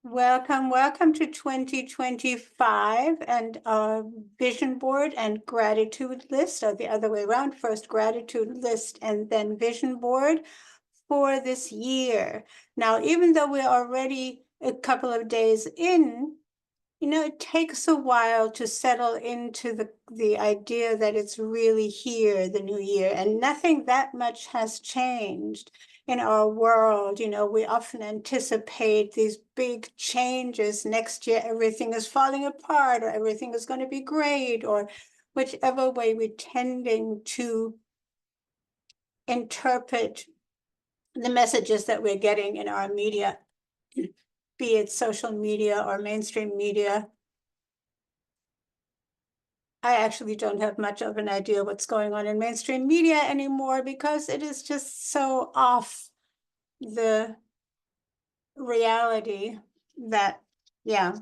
Welcome, welcome to 2025 and our vision board and gratitude list, or the other way around, first gratitude list and then vision board for this year. Now, even though we're already a couple of days in, it takes a while to settle into the idea that it's really here, the new year, and nothing that much has changed in our world. We often anticipate these big changes. Next year, everything is falling apart, or everything is going to be great, or whichever way we're tending to interpret the messages that we're getting in our media, be it social media or mainstream media. I actually don't have much of an idea what's going on in mainstream media anymore because it is just so off the reality that, yeah,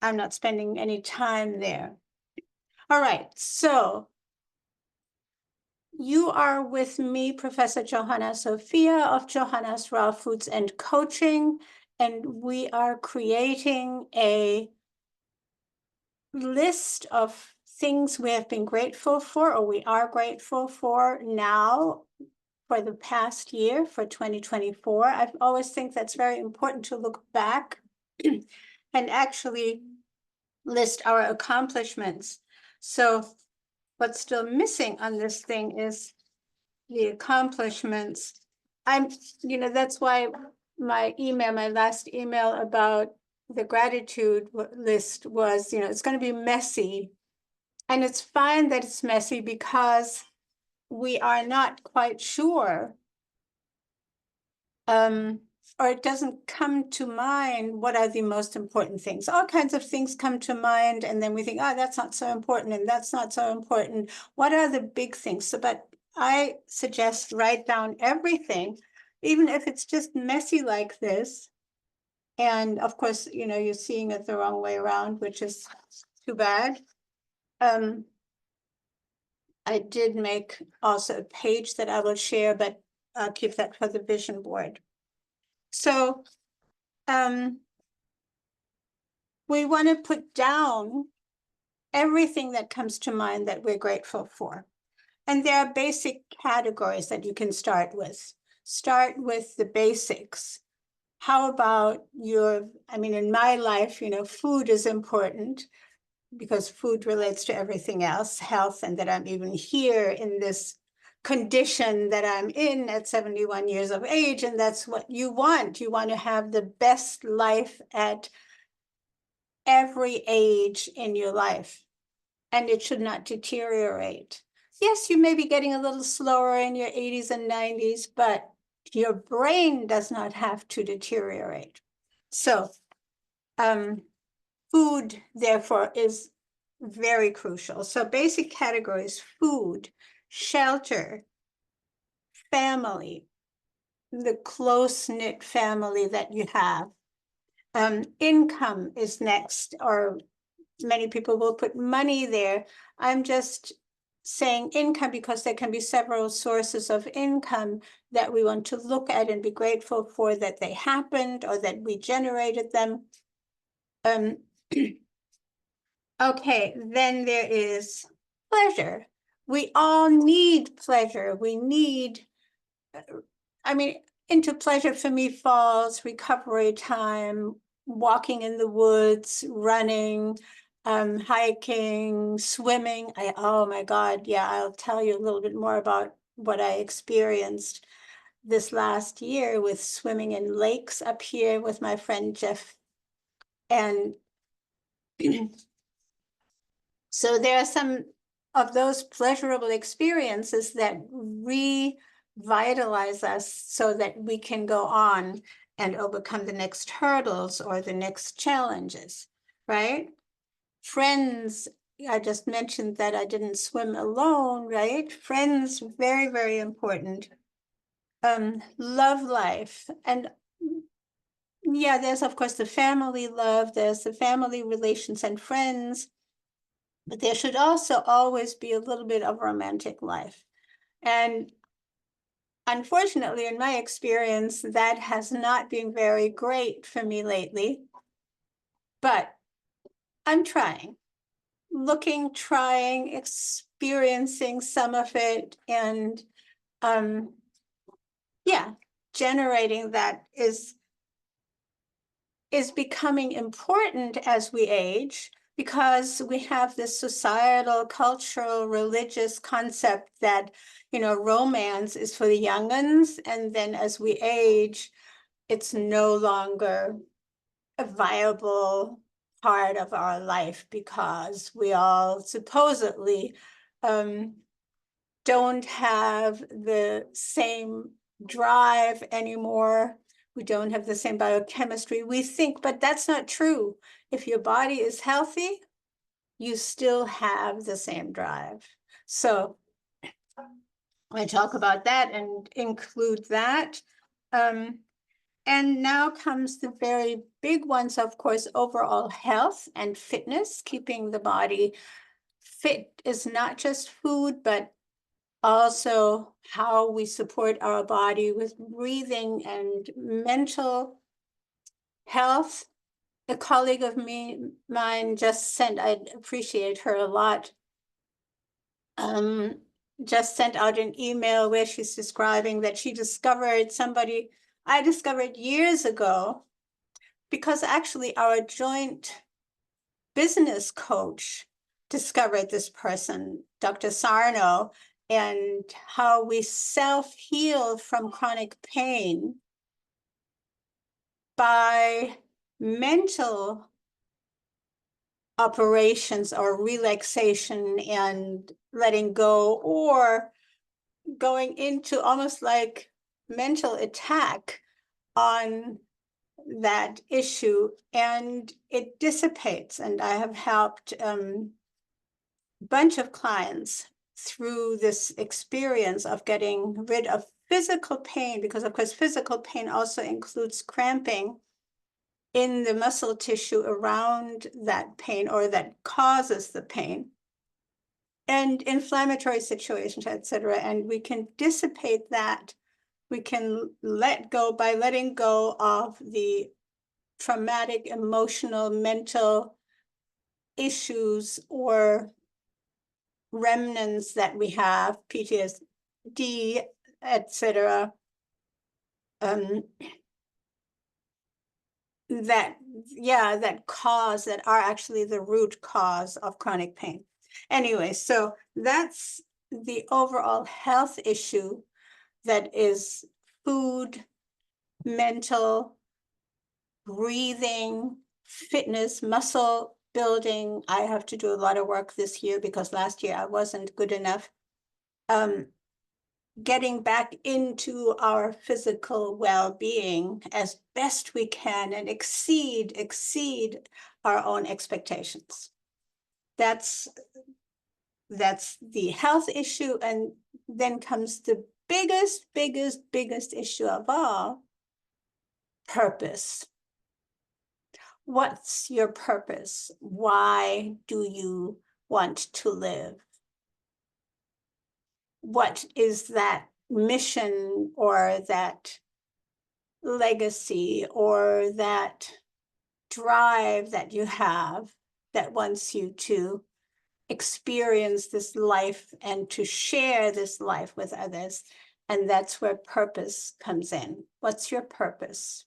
I'm not spending any time there. All right, so you are with me, Professor Johanna Sophia of Johanna's Raw Foods and Coaching, and we are creating a list of things we have been grateful for, or we are grateful for now for the past year, for 2024. I always think that's very important to look back and actually list our accomplishments. So what's still missing on this thing is the accomplishments. That's why my last email about the gratitude list was, it's going to be messy. And it's fine that it's messy because we are not quite sure, or it doesn't come to mind what are the most important things. All kinds of things come to mind, and then we think, oh, that's not so important, and that's not so important. What are the big things? But I suggest write down everything, even if it's just messy like this. And of course, you're seeing it the wrong way around, which is too bad. I did make also a page that I will share, but I'll keep that for the vision board. So we want to put down everything that comes to mind that we're grateful for. And there are basic categories that you can start with. Start with the basics. How about in my life, food is important because food relates to everything else, health, and that I'm even here in this condition that I'm in at 71 years of age. And that's what you want. You want to have the best life at every age in your life, and it should not deteriorate. Yes, you may be getting a little slower in your 80s and 90s, but your brain does not have to deteriorate. So food, therefore, is very crucial. So basic categories: food, shelter, family, the close-knit family that you have. Income is next, or many people will put money there. I'm just saying income because there can be several sources of income that we want to look at and be grateful for, that they happened or that we generated them. Okay, then there is pleasure. We all need pleasure. We need, into pleasure for me falls recovery time, walking in the woods, running, hiking, swimming. Oh my God, yeah, I'll tell you a little bit more about what I experienced this last year with swimming in lakes up here with my friend Jeff. And so there are some of those pleasurable experiences that revitalize us so that we can go on and overcome the next hurdles or the next challenges, right? Friends, I just mentioned that I didn't swim alone, right? Friends, very, very important. Love life. And yeah, there's of course the family love, there's the family relations and friends, but there should also always be a little bit of romantic life. And unfortunately, in my experience, that has not been very great for me lately. But I'm trying, trying, experiencing some of it, and yeah, generating that is becoming important as we age, because we have this societal, cultural, religious concept that, you know, romance is for the young uns, and then as we age, it's no longer a viable part of our life because we all supposedly don't have the same drive anymore. We don't have the same biochemistry, we think, but that's not true. If your body is healthy, you still have the same drive. So I talk about that and include that. And now comes the very big ones, of course, overall health and fitness. Keeping the body fit is not just food, but also how we support our body with breathing and mental health. A colleague of mine just sent, I appreciate her a lot, just sent out an email where she's describing that she discovered somebody I discovered years ago, because actually our joint business coach discovered this person, Dr. Sarno, and how we self-heal from chronic pain by mental operations or relaxation and letting go, or going into almost like mental attack on that issue, and it dissipates. And I have helped a bunch of clients through this experience of getting rid of physical pain, because of course physical pain also includes cramping in the muscle tissue around that pain or that causes the pain, and inflammatory situations, etc. And we can dissipate that. We can let go by letting go of the traumatic, emotional, mental issues or remnants that we have, PTSD, etc. That are actually the root cause of chronic pain. Anyway, so that's the overall health issue, that is food, mental, breathing, fitness, muscle building. I have to do a lot of work this year because last year I wasn't good enough. Getting back into our physical well-being as best we can and exceed our own expectations. That's the health issue. And then comes the biggest issue of all, purpose. What's your purpose? Why do you want to live? What is that mission or that legacy or that drive that you have that wants you to experience this life and to share this life with others? And that's where purpose comes in. What's your purpose?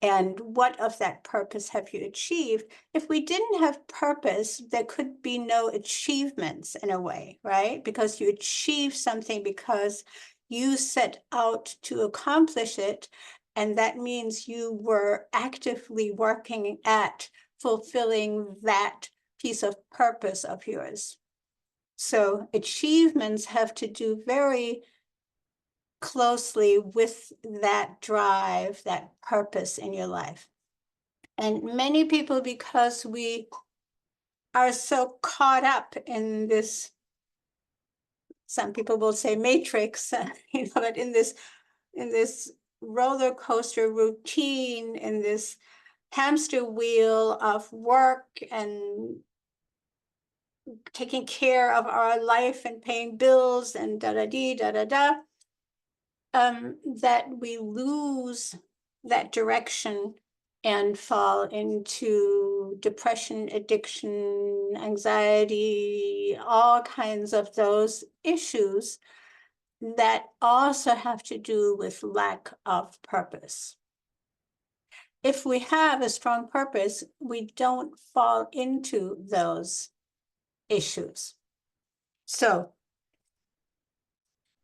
And what of that purpose have you achieved? If we didn't have purpose, there could be no achievements in a way, right? Because you achieve something because you set out to accomplish it. And that means you were actively working at fulfilling that piece of purpose of yours. So achievements have to do very closely with that drive, that purpose in your life. And many people, because we are so caught up in this, some people will say matrix, but in this roller coaster routine, in this hamster wheel of work and taking care of our life and paying bills and da-da-dee, da-da-da, that we lose that direction and fall into depression, addiction, anxiety, all kinds of those issues that also have to do with lack of purpose. If we have a strong purpose, we don't fall into those issues. So,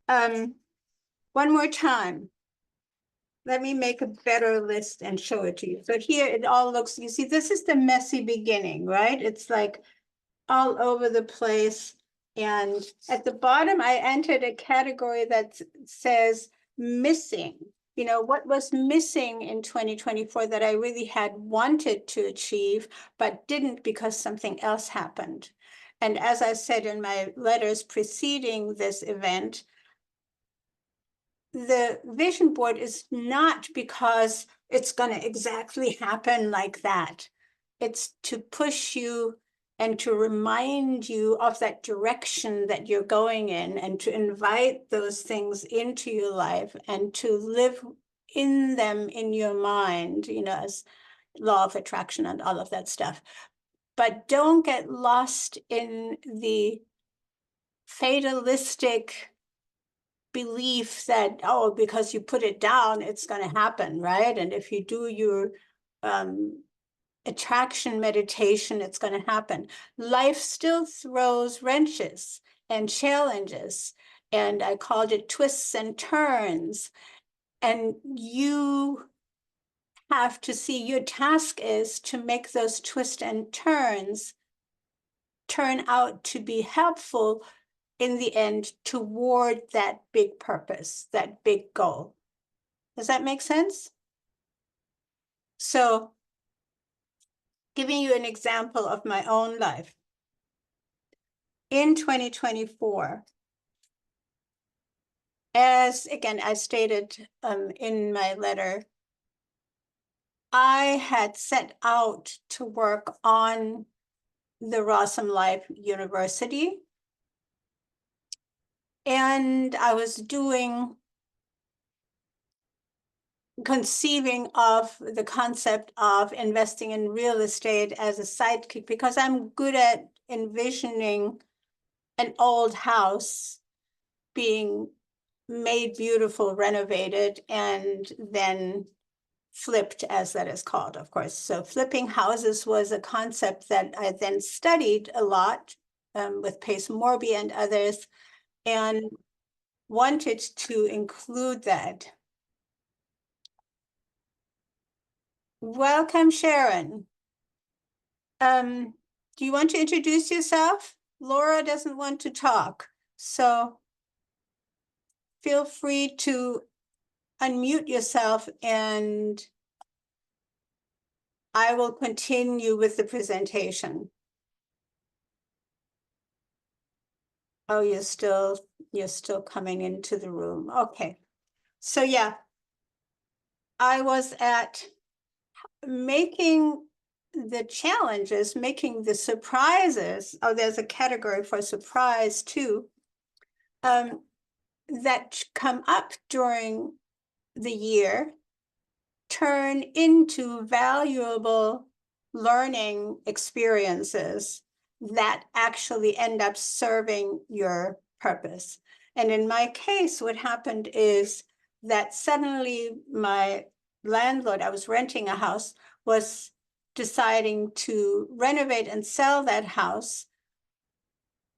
one more time. Let me make a better list and show it to you. So here it all looks, you see, this is the messy beginning, right? It's like all over the place. And at the bottom, I entered a category that says missing. You know, what was missing in 2024 that I really had wanted to achieve, but didn't because something else happened. And as I said in my letters preceding this event, the vision board is not because it's going to exactly happen like that. It's to push you and to remind you of that direction that you're going in, and to invite those things into your life and to live in them in your mind, you know, as law of attraction and all of that stuff. But don't get lost in the fatalistic belief that, oh, because you put it down, it's going to happen, right? And if you do your attraction meditation, it's going to happen. Life still throws wrenches and challenges, and I called it twists and turns. And you have to see, your task is to make those twists and turns turn out to be helpful in the end toward that big purpose, that big goal. Does that make sense? So, giving you an example of my own life. In 2024, as again, I stated in my letter, I had set out to work on the Rossum Life University. And I was conceiving of the concept of investing in real estate as a sidekick, because I'm good at envisioning an old house being made beautiful, renovated, and then flipped, as that is called, of course. So flipping houses was a concept that I then studied a lot with Pace Morby and others, and wanted to include that. Welcome, Sharon. Do you want to introduce yourself? Laura doesn't want to talk, so feel free to unmute yourself and I will continue with the presentation. Oh, you're still coming into the room. Okay. So yeah, I was at making the challenges, making the surprises. Oh, there's a category for surprise too, that come up during the year turn into valuable learning experiences that actually end up serving your purpose. And in my case, what happened is that suddenly my landlord, I was renting a house, was deciding to renovate and sell that house.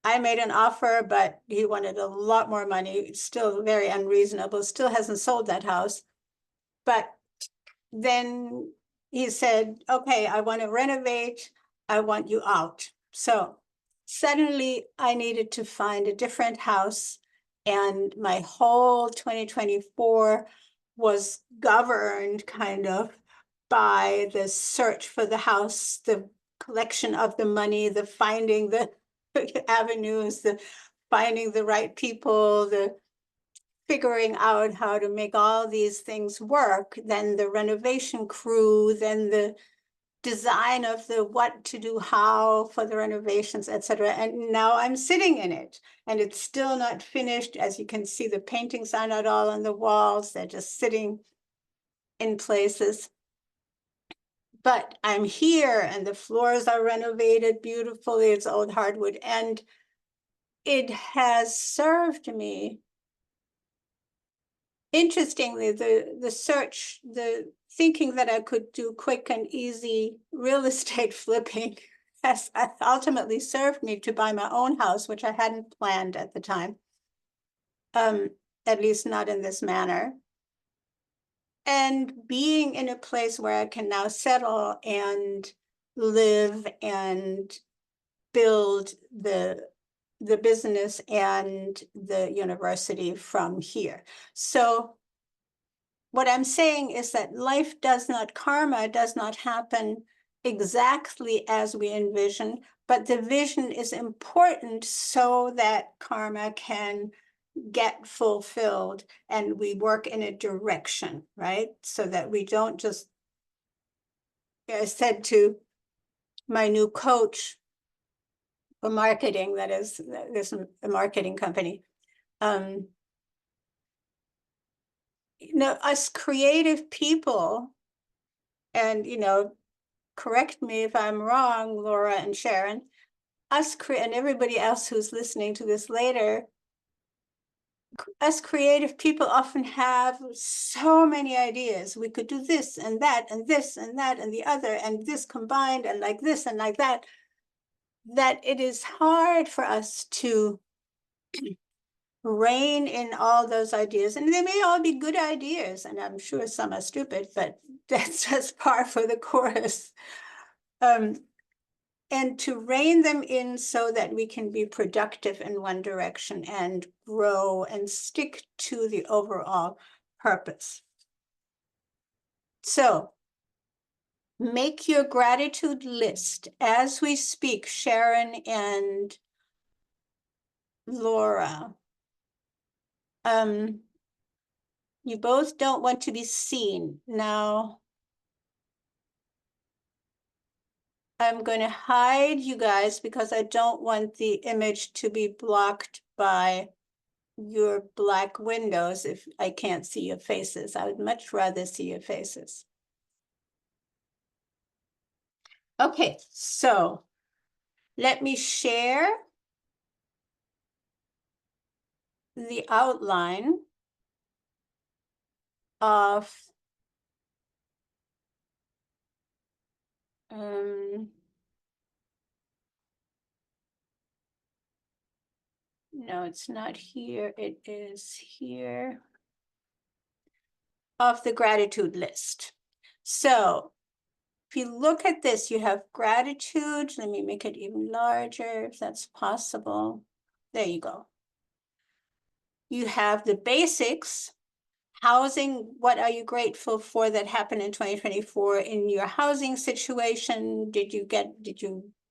I made an offer, but he wanted a lot more money, still very unreasonable, still hasn't sold that house. But then he said, okay, I want to renovate, I want you out. So suddenly I needed to find a different house, and my whole 2024 was governed kind of by the search for the house, the collection of the money, the finding the avenues, the finding the right people, the figuring out how to make all these things work, then the renovation crew, then the design of the what to do, how for the renovations, etc. And now I'm sitting in it, and it's still not finished. As you can see, the paintings are not all on the walls. They're just sitting in places. But I'm here, and the floors are renovated beautifully. It's old hardwood, and it has served me. Interestingly, the search, the thinking that I could do quick and easy real estate flipping has ultimately served me to buy my own house, which I hadn't planned at the time, at least not in this manner. And being in a place where I can now settle and live and build the business and the university from here. So what I'm saying is that life does not, karma does not happen exactly as we envision, but the vision is important so that karma can get fulfilled and we work in a direction, right? So that we don't just, I said to my new coach for marketing, that is, there's a marketing company, us creative people, and, correct me if I'm wrong, Laura and Sharon, and everybody else who's listening to this later, us creative people often have so many ideas. We could do this and that and this and that and the other and this combined and like this and like that, that it is hard for us to rein in all those ideas. And they may all be good ideas, and I'm sure some are stupid, but that's just par for the course. And to rein them in so that we can be productive in one direction and grow and stick to the overall purpose. So make your gratitude list as we speak, Sharon and Laura. You both don't want to be seen. Now, I'm going to hide you guys because I don't want the image to be blocked by your black windows if I can't see your faces. I would much rather see your faces. Okay, so let me share the outline of no, it's not here. It is here. Of the gratitude list. So if you look at this, you have gratitude. Let me make it even larger if that's possible. There you go. You have the basics, housing. What are you grateful for that happened in 2024 in your housing situation? Did you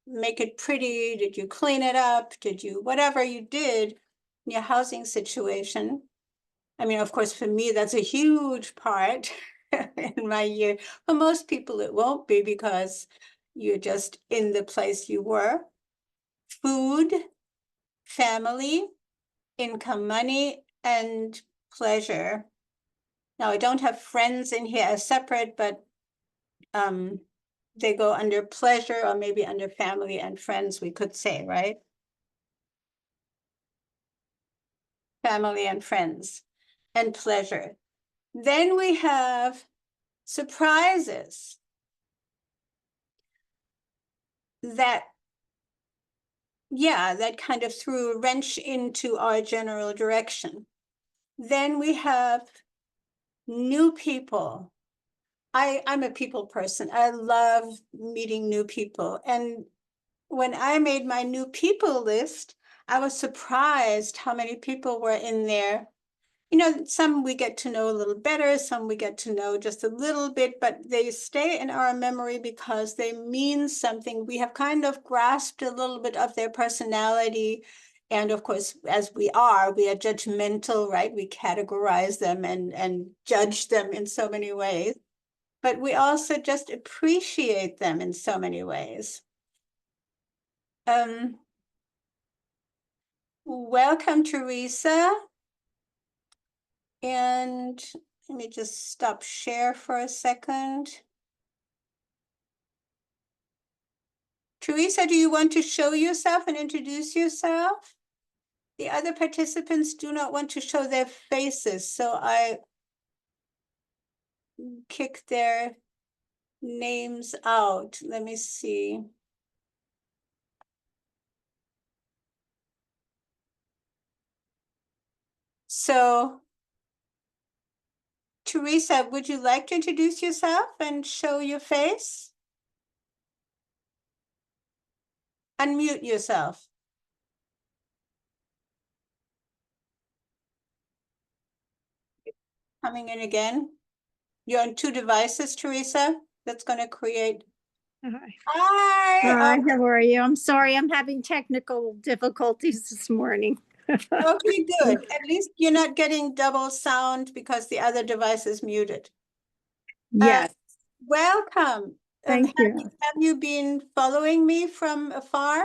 make it pretty? Did you clean it up? Did you, whatever you did in your housing situation? I mean, of course, for me, that's a huge part in my year. For most people, it won't be because you're just in the place you were. Food, family, income, money, and pleasure. Now, I don't have friends in here as separate, but they go under pleasure or maybe under family and friends, we could say, right? Family and friends and pleasure. Then we have surprises that, yeah, that kind of threw a wrench into our general direction. Then we have new people. I'm a people person. I love meeting new people. And when I made my new people list, I was surprised how many people were in there. Some we get to know a little better, some we get to know just a little bit, but they stay in our memory because they mean something. We have kind of grasped a little bit of their personality. And of course, as we are judgmental, right? We categorize them and judge them in so many ways. but we also just appreciate them in so many ways. Welcome, Teresa. And let me just stop share for a second. Teresa, do you want to show yourself and introduce yourself? The other participants do not want to show their faces, so I kick their names out. Let me see. So, Teresa, would you like to introduce yourself and show your face? Unmute yourself. Coming in again. You're on 2 devices, Teresa. That's going to create. Hi. Hi. Hi, how are you? I'm sorry, I'm having technical difficulties this morning. Okay, good. At least you're not getting double sound because the other device is muted. Yes, Welcome. thank you. Have you been following me from afar?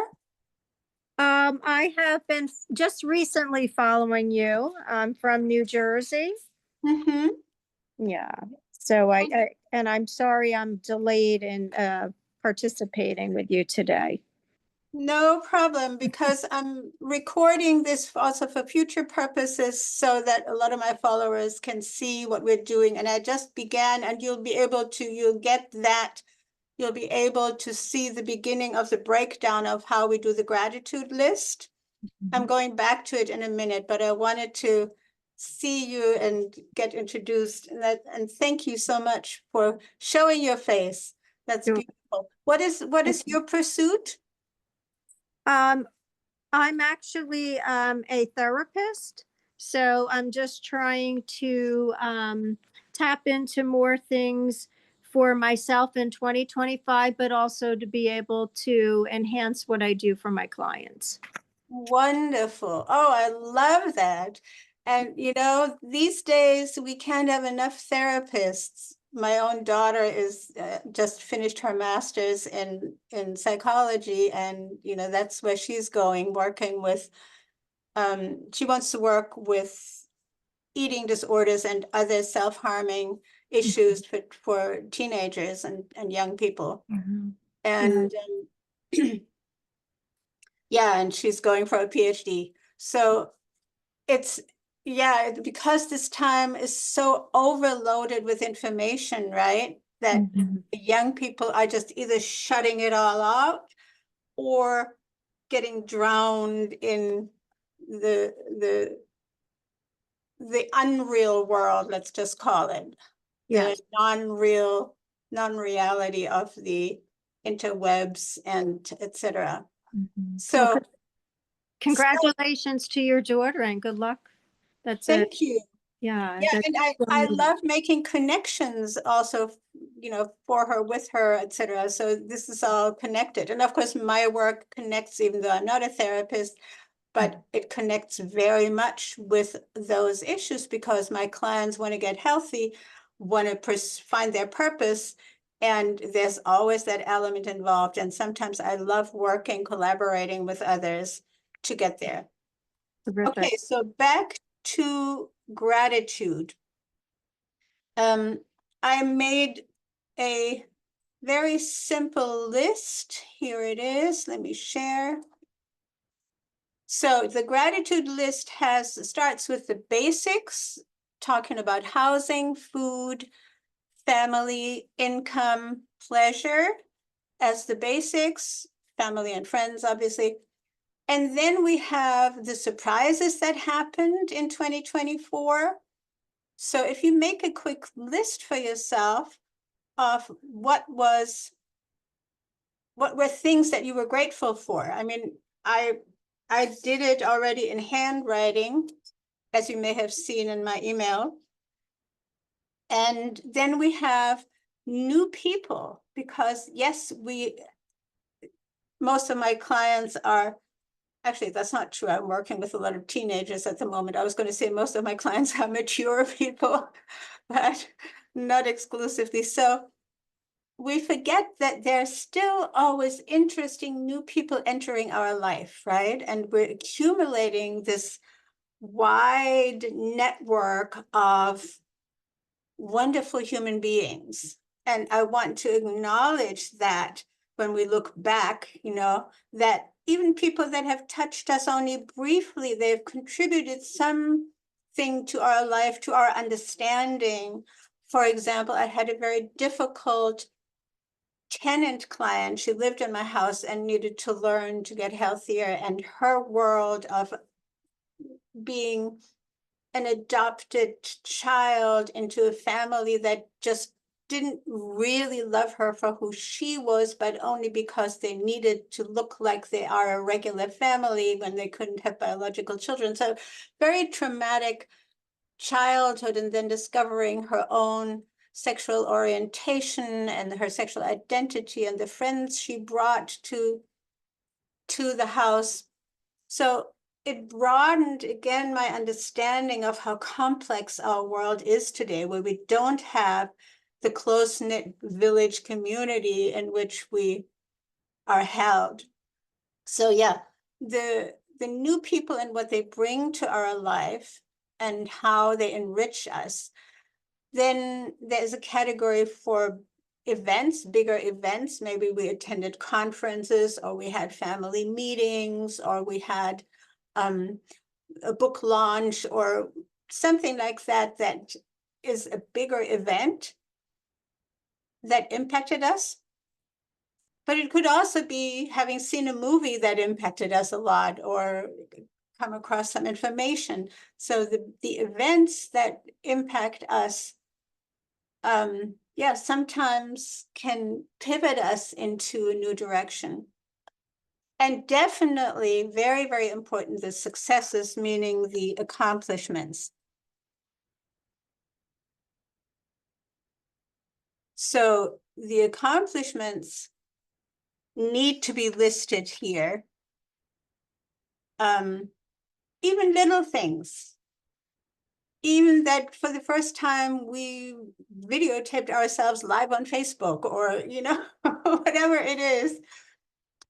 I have been just recently following you. I'm from New Jersey. Mm-hmm. Yeah, so and I'm sorry I'm delayed in participating with you today. No problem, because I'm recording this also for future purposes so that a lot of my followers can see what we're doing. And I just began, and you'll be able to, you'll get that. You'll be able to see the beginning of the breakdown of how we do the gratitude list. I'm going back to it in a minute, but I wanted to see you and get introduced. And thank you so much for showing your face. That's Sure. beautiful. What is your pursuit? I'm actually a therapist, so I'm just trying to tap into more things for myself in 2025, but also to be able to enhance what I do for my clients. Wonderful. Oh, I love that. And you know, these days we can't have enough therapists. My own daughter is just finished her master's in psychology, and you know, that's where she's going, working with she wants to work with eating disorders and other self-harming issues for teenagers and young people. Mhm. And yeah, and she's going for a PhD. So it's, yeah, because this time is so overloaded with information, right? That Mhm. young people are just either shutting it all out or getting drowned in the unreal world, let's just call it. The Yes. non-reality of the interwebs and etc. Mhm. Well, So congratulations to your daughter and good luck. That's a thank you. yeah. Yeah, That's and I love making connections also, you know, for her, with her, etc. So this is all connected. And of course, my work connects, even though I'm not a therapist, but it connects very much with those issues because my clients want to get healthy, want to find their purpose, and there's always that element involved. And sometimes I love working, collaborating with others to get there. terrific. Okay, so back to gratitude. I made a very simple list. Here it is. Let me share. So the gratitude list starts with the basics, talking about housing, food, family, income, pleasure as the basics, family and friends, obviously. And then we have the surprises that happened in 2024. So if you make a quick list for yourself of what were things that you were grateful for. I mean, I did it already in handwriting, as you may have seen in my email. And then we have new people, because yes, most of my clients are, actually, that's not true. I'm working with a lot of teenagers at the moment. I was going to say most of my clients are mature people, but not exclusively. So we forget that there's still always interesting new people entering our life, right? And we're accumulating this wide network of wonderful human beings. And I want to acknowledge that when we look back, that even people that have touched us only briefly, they've contributed something to our life, to our understanding. For example, I had a very difficult tenant client. She lived in my house and needed to learn to get healthier, and her world of being an adopted child into a family that just didn't really love her for who she was, but only because they needed to look like they are a regular family when they couldn't have biological children. So very traumatic childhood, and then discovering her own sexual orientation and her sexual identity and the friends she brought to the house. So it broadened again my understanding of how complex our world is today, where we don't have the close-knit village community in which we are held. So yeah, the new people and what they bring to our life and how they enrich us. Then there's a category for events, bigger events. Maybe we attended conferences, or we had family meetings, or we had a book launch or something like that, that is a bigger event that impacted us. But it could also be having seen a movie that impacted us a lot, or come across some information. So the events that impact us, yeah, sometimes can pivot us into a new direction. And definitely very, very important, the successes, meaning the accomplishments. So the accomplishments need to be listed here. Even little things. Even that for the first time we videotaped ourselves live on Facebook, or, whatever it is.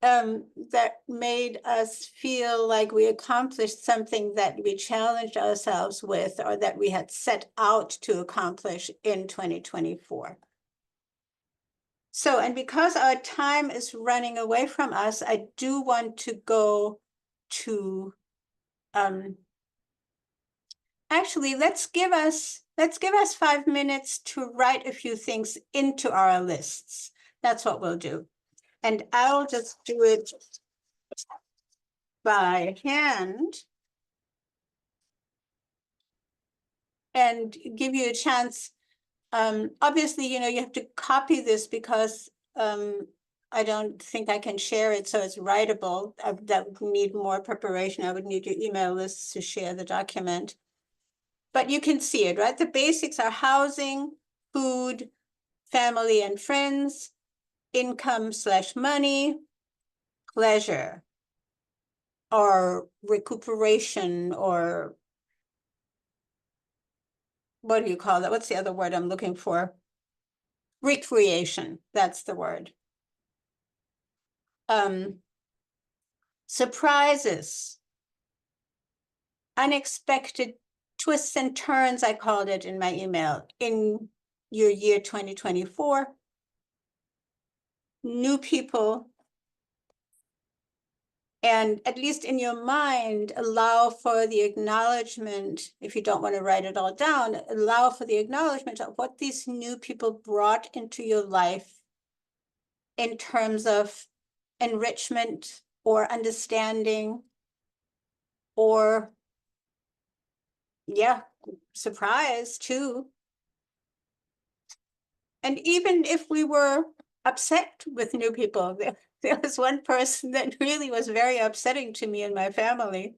That made us feel like we accomplished something that we challenged ourselves with, or that we had set out to accomplish in 2024. So, and because our time is running away from us, I do want to go to, actually, let's give us 5 minutes to write a few things into our lists. That's what we'll do. And I'll just do it by hand and give you a chance. Obviously, you have to copy this, because I don't think I can share it so it's writable. That would need more preparation. I would need your email lists to share the document. But you can see it, right? The basics are housing, food, family and friends, income/money, pleasure, or recuperation, or what do you call that? What's the other word I'm looking for? Recreation, that's the word. Surprises, unexpected twists and turns, I called it in my email, in your year 2024. New people, and at least in your mind, allow for the acknowledgement, if you don't want to write it all down, allow for the acknowledgement of what these new people brought into your life in terms of enrichment or understanding, or, yeah, surprise too. And even if we were upset with new people, there was one person that really was very upsetting to me and my family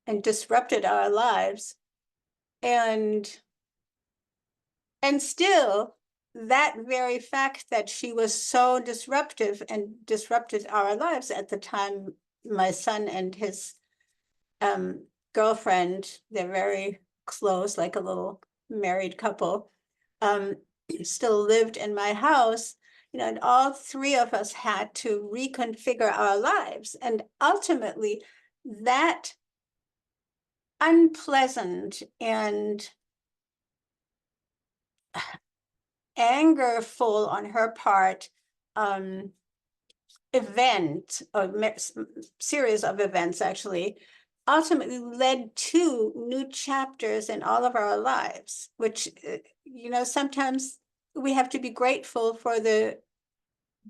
and disrupted our lives. And still, that very fact that she was so disruptive and disrupted our lives at the time, my son and his girlfriend, they're very close, like a little married couple. still lived in my house, you know, and all three of us had to reconfigure our lives. And ultimately, that unpleasant and angerful on her part event or series of events actually ultimately led to new chapters in all of our lives, which, you know, sometimes we have to be grateful for the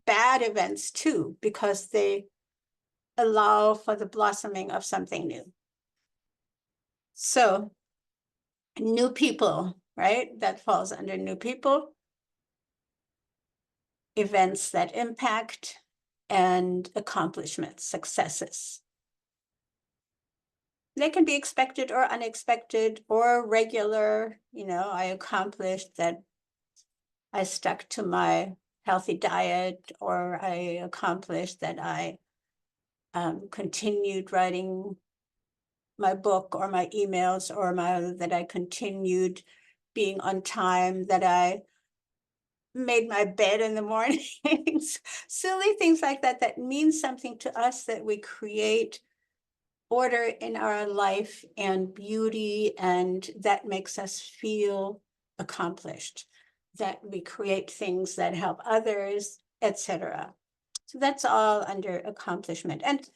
bad events too, because they allow for the blossoming of something new. So new people, right? That falls under new people, events that impact, and accomplishments, successes. They can be expected or unexpected or regular. You know, I accomplished that I stuck to my healthy diet, or I accomplished that I continued writing my book or my emails, or that I continued being on time, that I made my bed in the mornings, silly things like that, that means something to us, that we create order in our life and beauty, and that makes us feel accomplished, that we create things that help others, etc. So that's all under accomplishment. And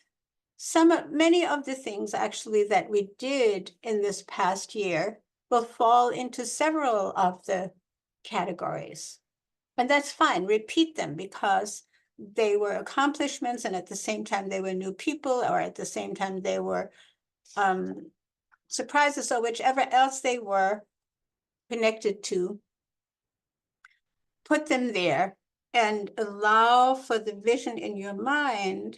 many of the things actually that we did in this past year will fall into several of the categories. And that's fine, repeat them, because they were accomplishments, and at the same time they were new people, or at the same time they were surprises, or whichever else they were connected to. Put them there and allow for the vision in your mind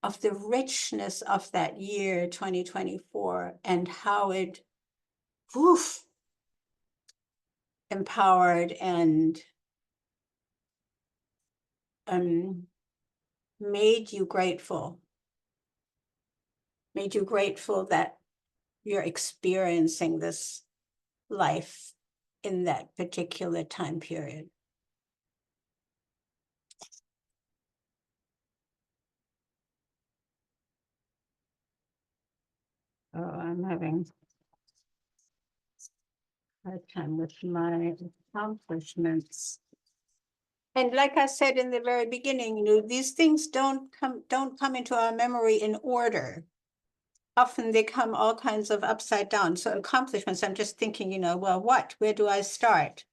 of the richness of that year 2024, and how it empowered and made you grateful that you're experiencing this life in that particular time period. Oh, I'm having a hard time with my accomplishments. And like I said in the very beginning, you know, these things don't come into our memory in order. Often they come all kinds of upside down. So accomplishments, I'm just thinking, you know, well, where do I start?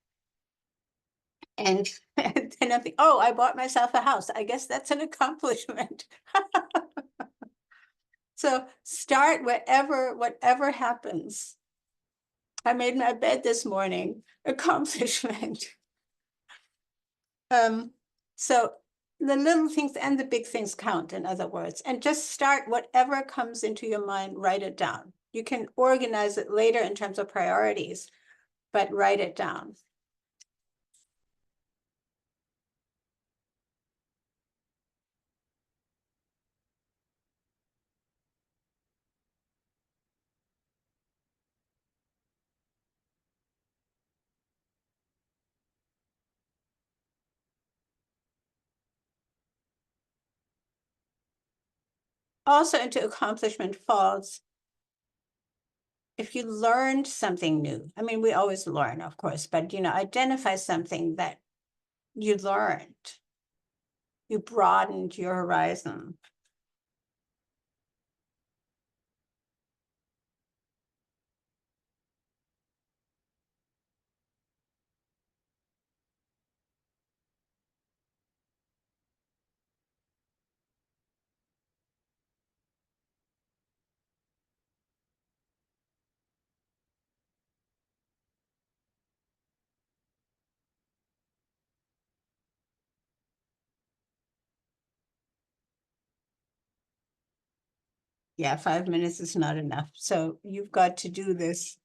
And then I think, oh, I bought myself a house. I guess that's an accomplishment. So start whatever happens. I made my bed this morning, accomplishment. So the little things and the big things count, in other words, and just start whatever comes into your mind, write it down. You can organize it later in terms of priorities, but write it down. Also into accomplishment falls if you learned something new. I mean, we always learn, of course, but, you know, identify something that you learned. You broadened your horizon. Yeah, 5 minutes is not enough. So you've got to do this.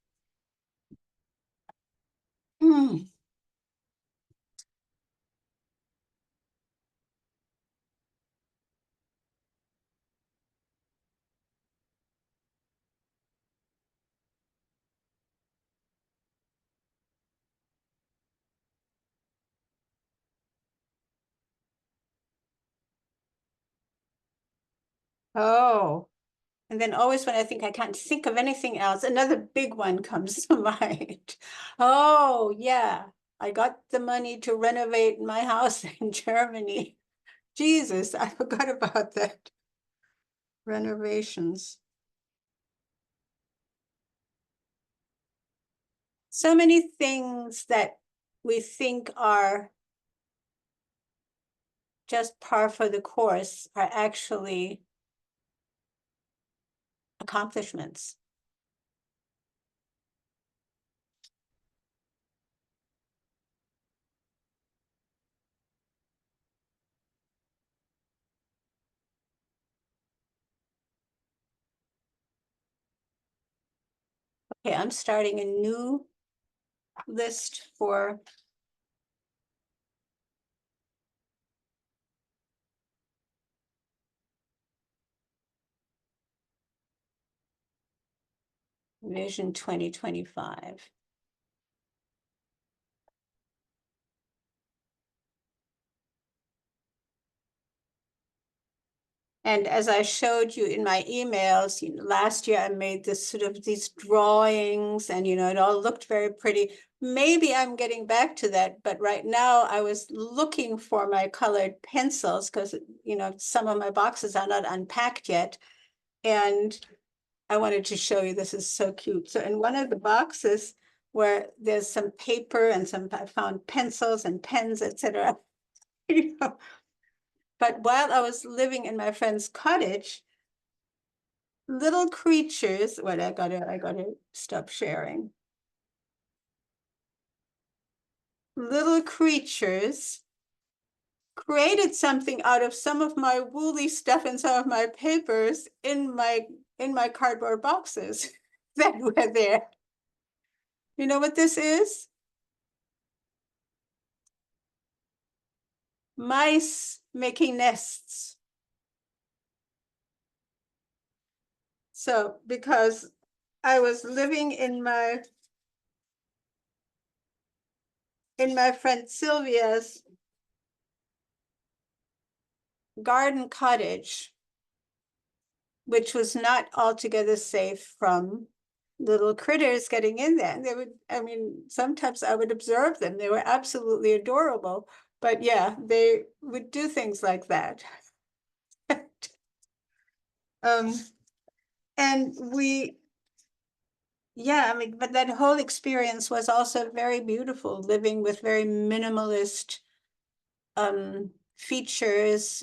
Oh, and then always when I think I can't think of anything else, another big one comes to mind. Oh, yeah, I got the money to renovate my house in Germany. Jesus, I forgot about that. Renovations. So many things that we think are just par for the course are actually accomplishments. Okay, I'm starting a new list for Vision 2025. And as I showed you in my emails, last year I made this sort of these drawings and, it all looked very pretty. Maybe I'm getting back to that, but right now I was looking for my colored pencils because, some of my boxes are not unpacked yet. And I wanted to show you, this is so cute. So in one of the boxes where there's some paper and I found pencils and pens, etc. But while I was living in my friend's cottage, little creatures, wait, I gotta stop sharing. Little creatures created something out of some of my woolly stuff and some of my papers in my cardboard boxes that were there. You know what this is? Mice making nests. So because I was living in my friend Sylvia's garden cottage, which was not altogether safe from little critters getting in there. And they would, sometimes I would observe them. They were absolutely adorable. But yeah, they would do things like that. And but that whole experience was also very beautiful, living with very minimalist features,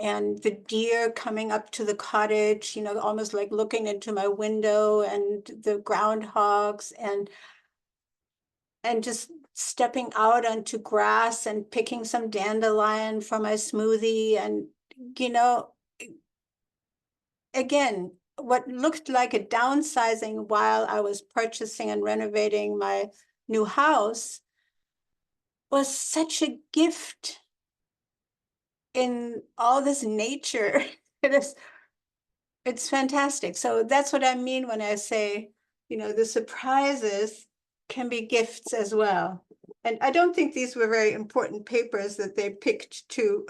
and the deer coming up to the cottage, almost like looking into my window, and the groundhogs, and just stepping out onto grass and picking some dandelion for my smoothie. And, again, what looked like a downsizing while I was purchasing and renovating my new house was such a gift in all this nature. It's fantastic. So that's what I mean when I say, the surprises can be gifts as well. And I don't think these were very important papers that they picked to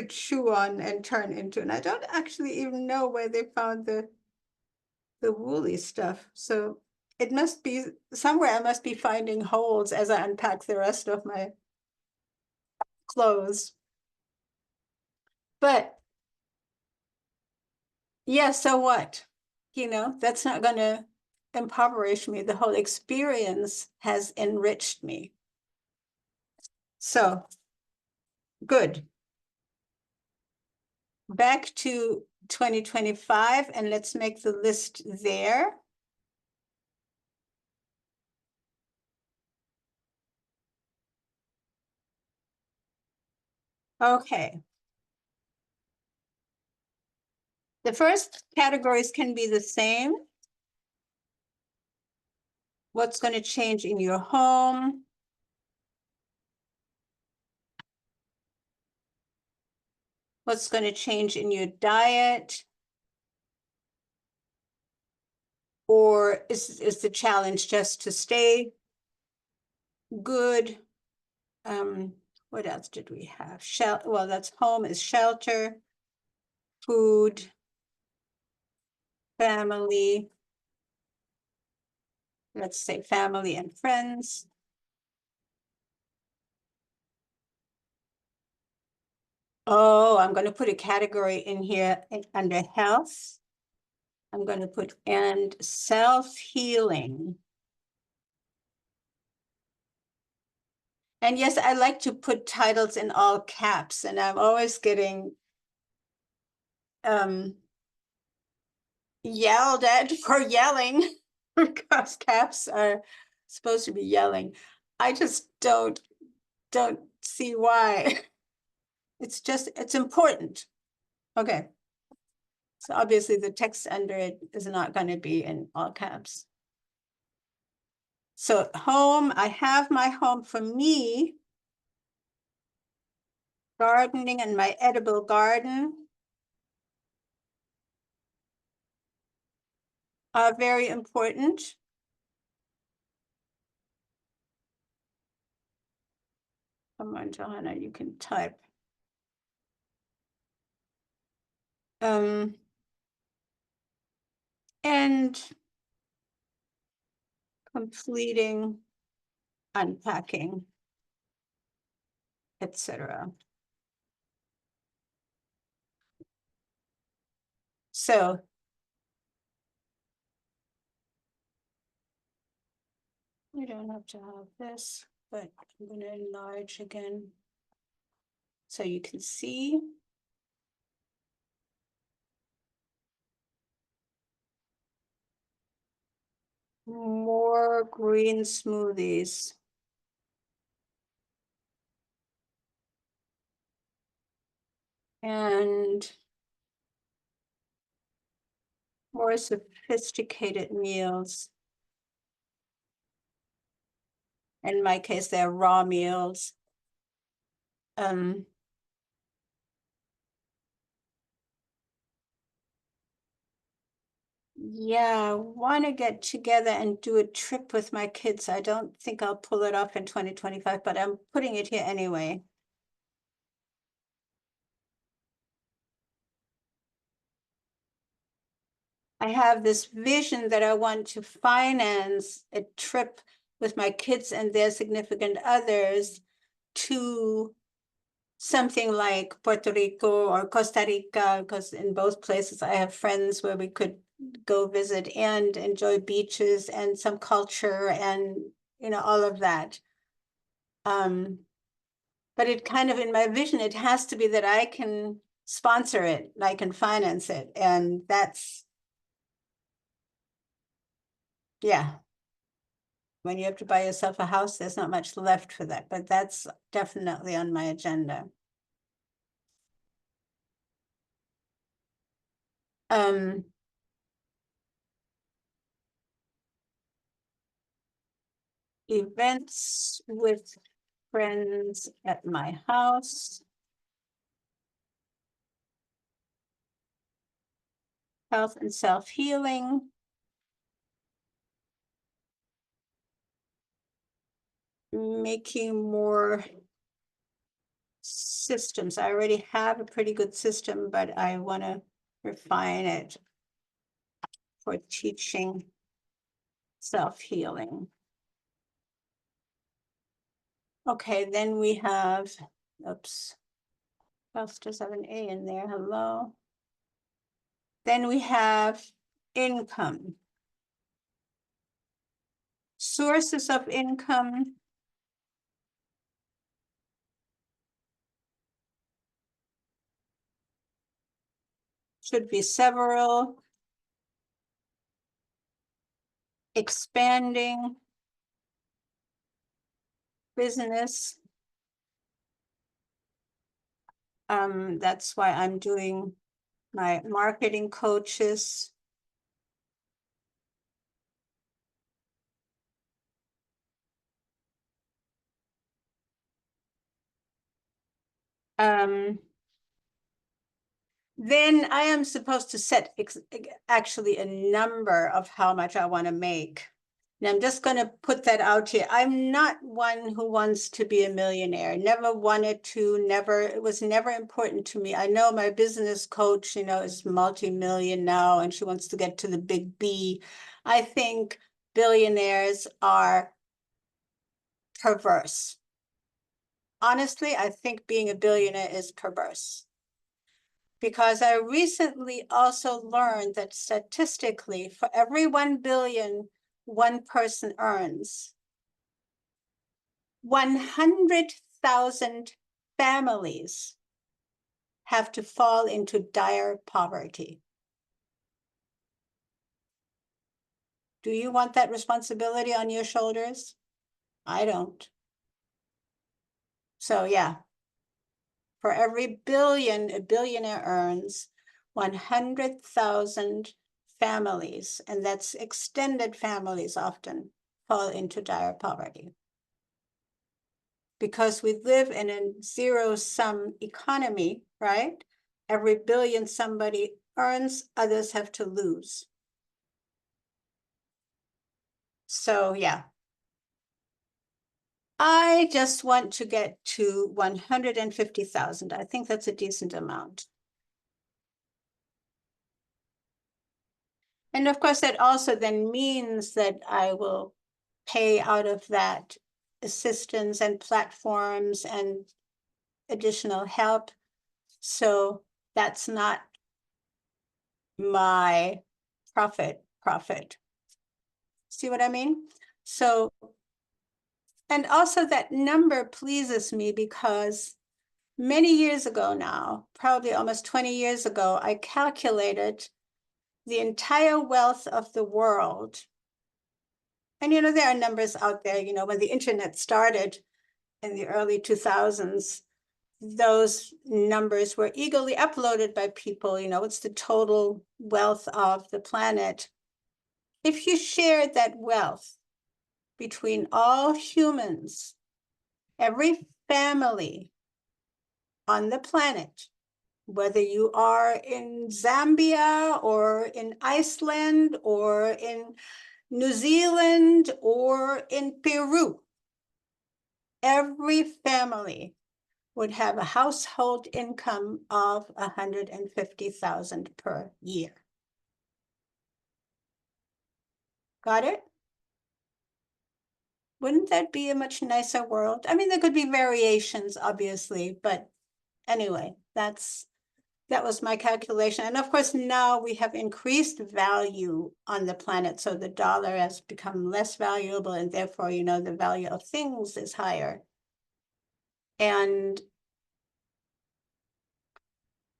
chew on and turn into. And I don't actually even know where they found the woolly stuff. So it must be somewhere. I must be finding holes as I unpack the rest of my clothes. But yeah, so what? That's not going to impoverish me. The whole experience has enriched me. So, good. Back to 2025, and let's make the list there. Okay. The first categories can be the same. What's going to change in your home? What's going to change in your diet? Or is the challenge just to stay good? What else did we have? Well, that's home is shelter, food, family. Let's say family and friends. Oh, I'm going to put a category in here under health. I'm going to put and self-healing. And yes, I like to put titles in all caps, and I'm always getting yelled at for yelling because caps are supposed to be yelling. I just don't see why. It's important. Okay. So obviously the text under it is not going to be in all caps. So home, I have my home for me. Gardening and my edible garden are very important. Come on, Johanna, you can type. And completing, unpacking, etc. So we don't have to have this, but I'm going to enlarge again so you can see. More green smoothies. And more sophisticated meals. In my case, they're raw meals. Yeah, I want to get together and do a trip with my kids. I don't think I'll pull it off in 2025, but I'm putting it here anyway. I have this vision that I want to finance a trip with my kids and their significant others to something like Puerto Rico or Costa Rica, because in both places I have friends where we could go visit and enjoy beaches and some culture and, you know, all of that. But it kind of, in my vision, it has to be that I can sponsor it, I can finance it. And that's, yeah. When you have to buy yourself a house, there's not much left for that, but that's definitely on my agenda. Events with friends at my house. Health and self-healing. Making more systems. I already have a pretty good system, but I want to refine it for teaching self-healing. Okay, then we have, oops, else does have an A in there, hello. Then we have income. Sources of income. Should be several. Expanding. Business. That's why I'm doing my marketing coaches. Then I am supposed to set actually a number of how much I want to make. And I'm just going to put that out here. I'm not one who wants to be a millionaire. Never wanted to, never, it was never important to me. I know my business coach, you know, is multi-million now and she wants to get to the big B. I think billionaires are perverse. Honestly, I think being a billionaire is perverse. Because I recently also learned that statistically, for every 1 billion one person earns, 100,000 families have to fall into dire poverty. Do you want that responsibility on your shoulders? I don't. So yeah, for every billion a billionaire earns, 100,000 families, and that's extended families often, fall into dire poverty. Because we live in a zero-sum economy, right? Every billion somebody earns, others have to lose. So yeah. I just want to get to 150,000. I think that's a decent amount. And of course, that also then means that I will pay out of that assistance and platforms and additional help. So that's not my profit. See what I mean? So, and also that number pleases me because many years ago now, probably almost 20 years ago, I calculated the entire wealth of the world. And, you know, there are numbers out there, you know, when the internet started in the early 2000s, those numbers were eagerly uploaded by people, you know, what's the total wealth of the planet. If you shared that wealth between all humans, every family on the planet, whether you are in Zambia or in Iceland or in New Zealand or in Peru, every family would have a household income of 150,000 per year. Got it? Wouldn't that be a much nicer world? I mean, there could be variations, obviously, but anyway, that was my calculation. And of course, now we have increased value on the planet. So the dollar has become less valuable and therefore, you know, the value of things is higher. And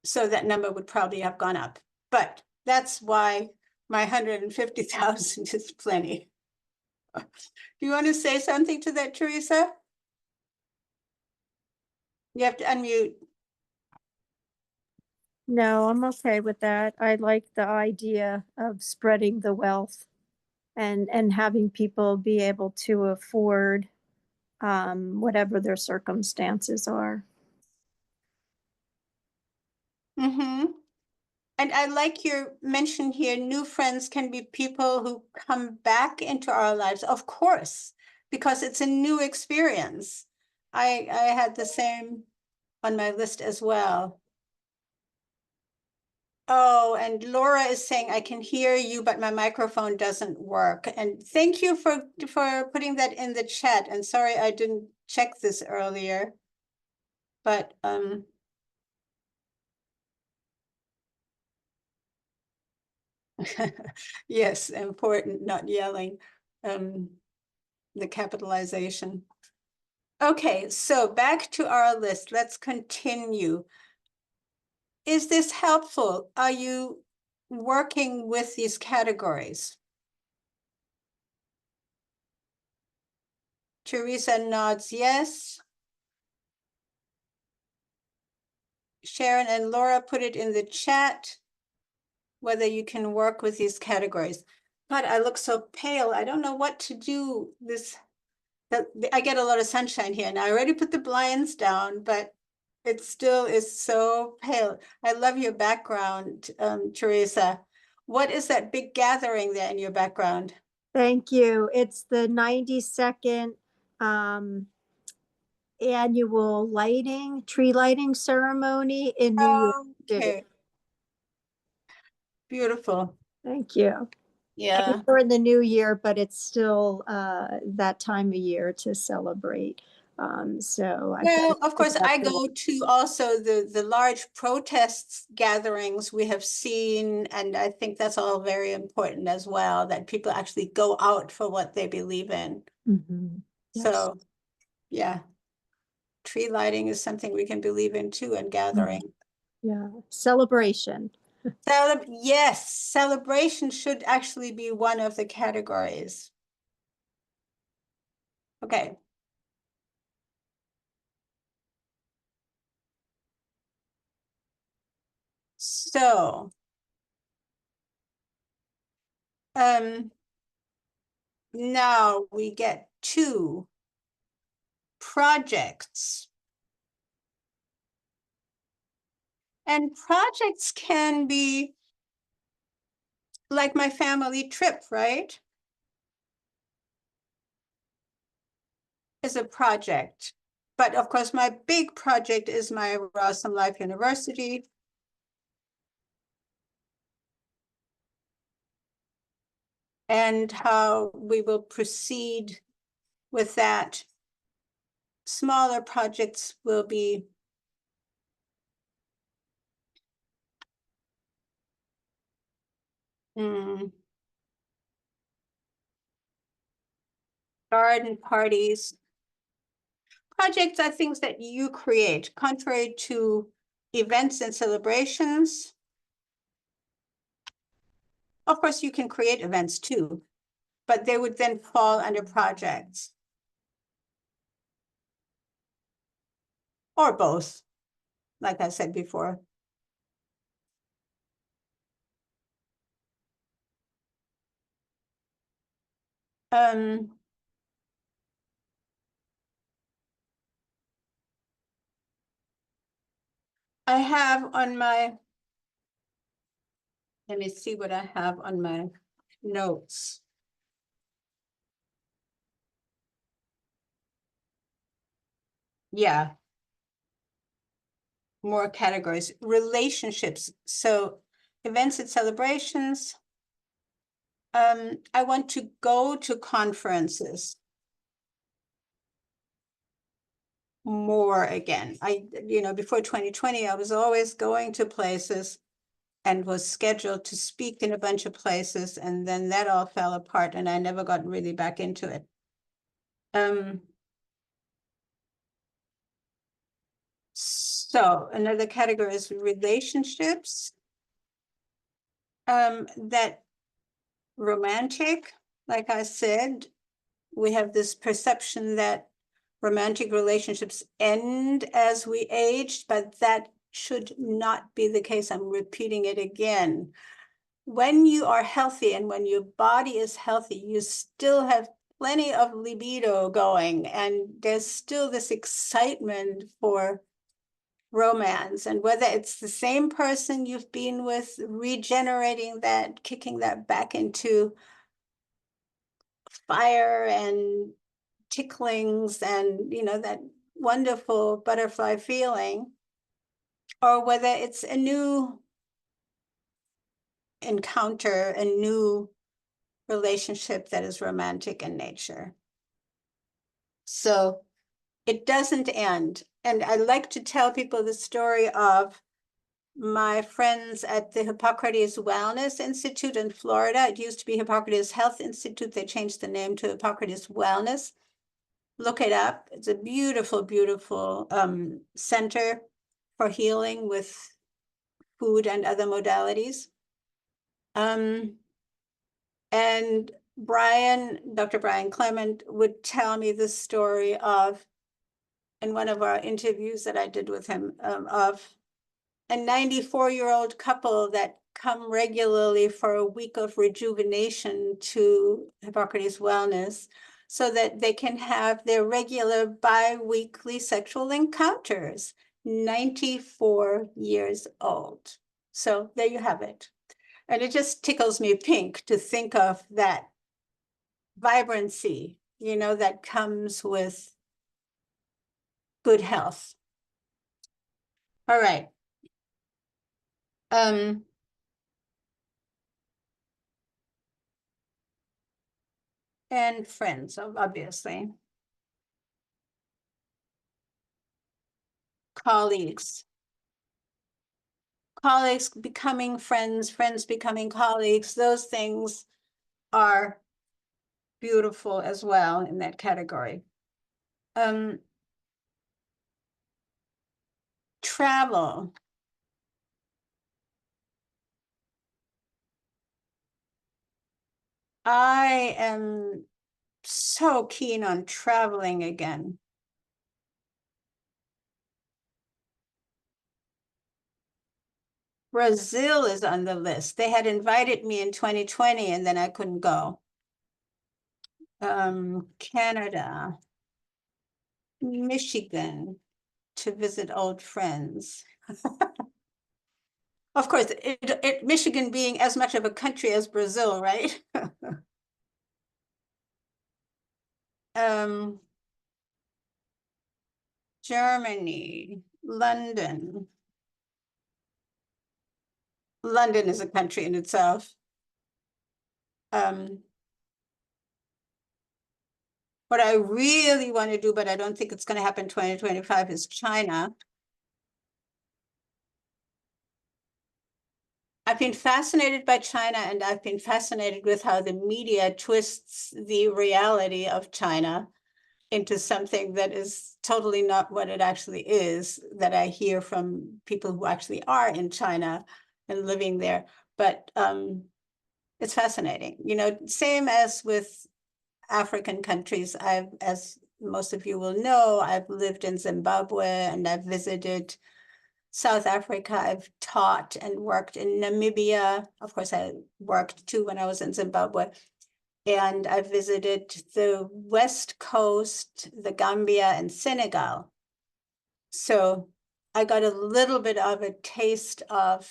so that number would probably have gone up. But that's why my 150,000 is plenty. Do you want to say something to that, Teresa? You have to unmute. No, I'm okay with that. I like the idea of spreading the wealth and having people be able to afford whatever their circumstances are. Mm-hmm. And I like your mention here, new friends can be people who come back into our lives, of course, because it's a new experience. I had the same on my list as well. Oh, and Laura is saying, I can hear you, but my microphone doesn't work. And thank you for putting that in the chat. And sorry, I didn't check this earlier. But yes, important, not yelling. The capitalization. Okay, so back to our list. Let's continue. Is this helpful? Are you working with these categories? Teresa nods yes. Sharon and Laura put it in the chat, whether you can work with these categories. But I look so pale. I don't know what to do. I get a lot of sunshine here, and I already put the blinds down, but it still is so pale. I love your background, Teresa. What is that big gathering there in your background? Thank you. It's the 92nd um, annual tree lighting ceremony in New York City. Okay, beautiful. Thank you. Yeah. We're in the new year, but it's still that time of year to celebrate. So I've got Well, to of pick course, it up I there. go to also the large protests gatherings we have seen, and I think that's all very important as well, that people actually go out for what they believe in. Mhm. Yes. So, yeah, tree lighting is something we can believe in too, and gathering. Yeah, celebration. Yes, celebration should actually be one of the categories. Okay. So, now we get to projects. And projects can be like my family trip, right? Is a project. But of course, my big project is my Rostam Life University. And how we will proceed with that. Smaller projects will be garden parties. Projects are things that you create, contrary to events and celebrations. Of course, you can create events too, but they would then fall under projects. Or both, like I said before. I have on my, let me see what I have on my notes. Yeah. More categories, relationships. So events and celebrations. I want to go to conferences more again. Before 2020, I was always going to places and was scheduled to speak in a bunch of places, and then that all fell apart and I never got really back into it. So another category is relationships. That romantic, like I said, we have this perception that romantic relationships end as we age, but that should not be the case. I'm repeating it again. When you are healthy and when your body is healthy, you still have plenty of libido going, and there's still this excitement for romance. And whether it's the same person you've been with, regenerating that, kicking that back into fire and ticklings and, that wonderful butterfly feeling, or whether it's a new encounter, a new relationship that is romantic in nature. So it doesn't end. And I like to tell people the story of my friends at the Hippocrates Wellness Institute in Florida. It used to be Hippocrates Health Institute. They changed the name to Hippocrates Wellness. Look it up. It's a beautiful, beautiful center for healing with food and other modalities. And Dr. Brian Clement would tell me the story of, in one of our interviews that I did with him, of a 94-year-old couple that come regularly for a week of rejuvenation to Hippocrates Wellness so that they can have their regular bi-weekly sexual encounters, 94 years old. So there you have it. And it just tickles me pink to think of that vibrancy, that comes with good health. All right. And friends, obviously. Colleagues. Colleagues becoming friends, friends becoming colleagues, those things are beautiful as well in that category. Travel. I am so keen on traveling again. Brazil is on the list. They had invited me in 2020 and then I couldn't go. Canada, Michigan to visit old friends. Of course, Michigan being as much of a country as Brazil, right? Germany, London. London is a country in itself. What I really want to do, but I don't think it's going to happen in 2025, is China. I've been fascinated by China, and I've been fascinated with how the media twists the reality of China into something that is totally not what it actually is, that I hear from people who actually are in China and living there. But it's fascinating. Same as with African countries. As most of you will know, I've lived in Zimbabwe and I've visited South Africa. I've taught and worked in Namibia. Of course, I worked too when I was in Zimbabwe. And I visited the West Coast, the Gambia, and Senegal. So I got a little bit of a taste of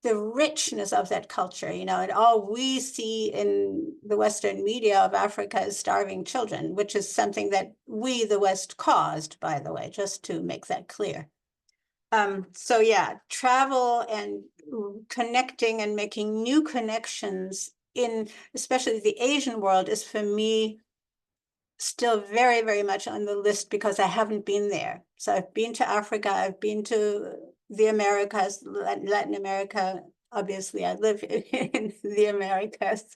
the richness of that culture, and all we see in the Western media of Africa is starving children, which is something that we, the West, caused, by the way, just to make that clear. So yeah, travel and connecting and making new connections in especially the Asian world is for me still very, very much on the list because I haven't been there. So I've been to Africa, I've been to the Americas, Latin America. Obviously, I live in the Americas.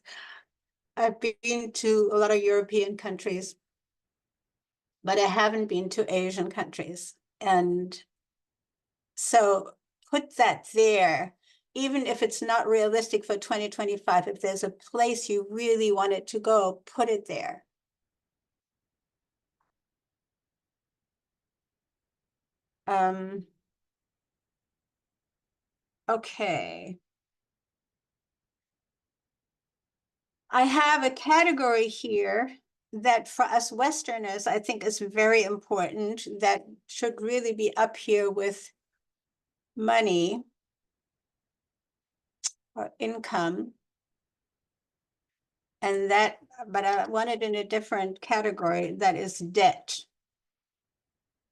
I've been to a lot of European countries, but I haven't been to Asian countries. And so put that there, even if it's not realistic for 2025, if there's a place you really want it to go, put it there. Okay. I have a category here that for us Westerners, I think is very important, that should really be up here with money or income. And that, but I want it in a different category, that is debt.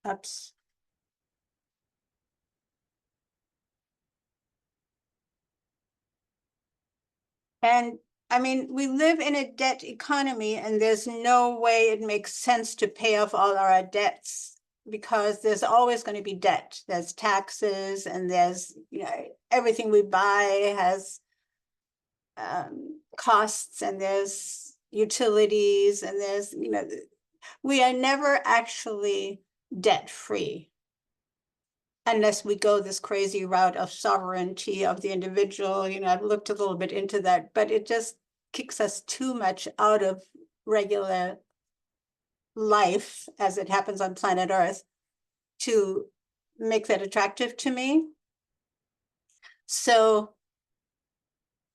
Oops. And I mean, we live in a debt economy and there's no way it makes sense to pay off all our debts because there's always going to be debt. There's taxes and there's, everything we buy has costs and there's utilities and there's, we are never actually debt free unless we go this crazy route of sovereignty of the individual. I've looked a little bit into that, but it just kicks us too much out of regular life as it happens on planet Earth to make that attractive to me. So,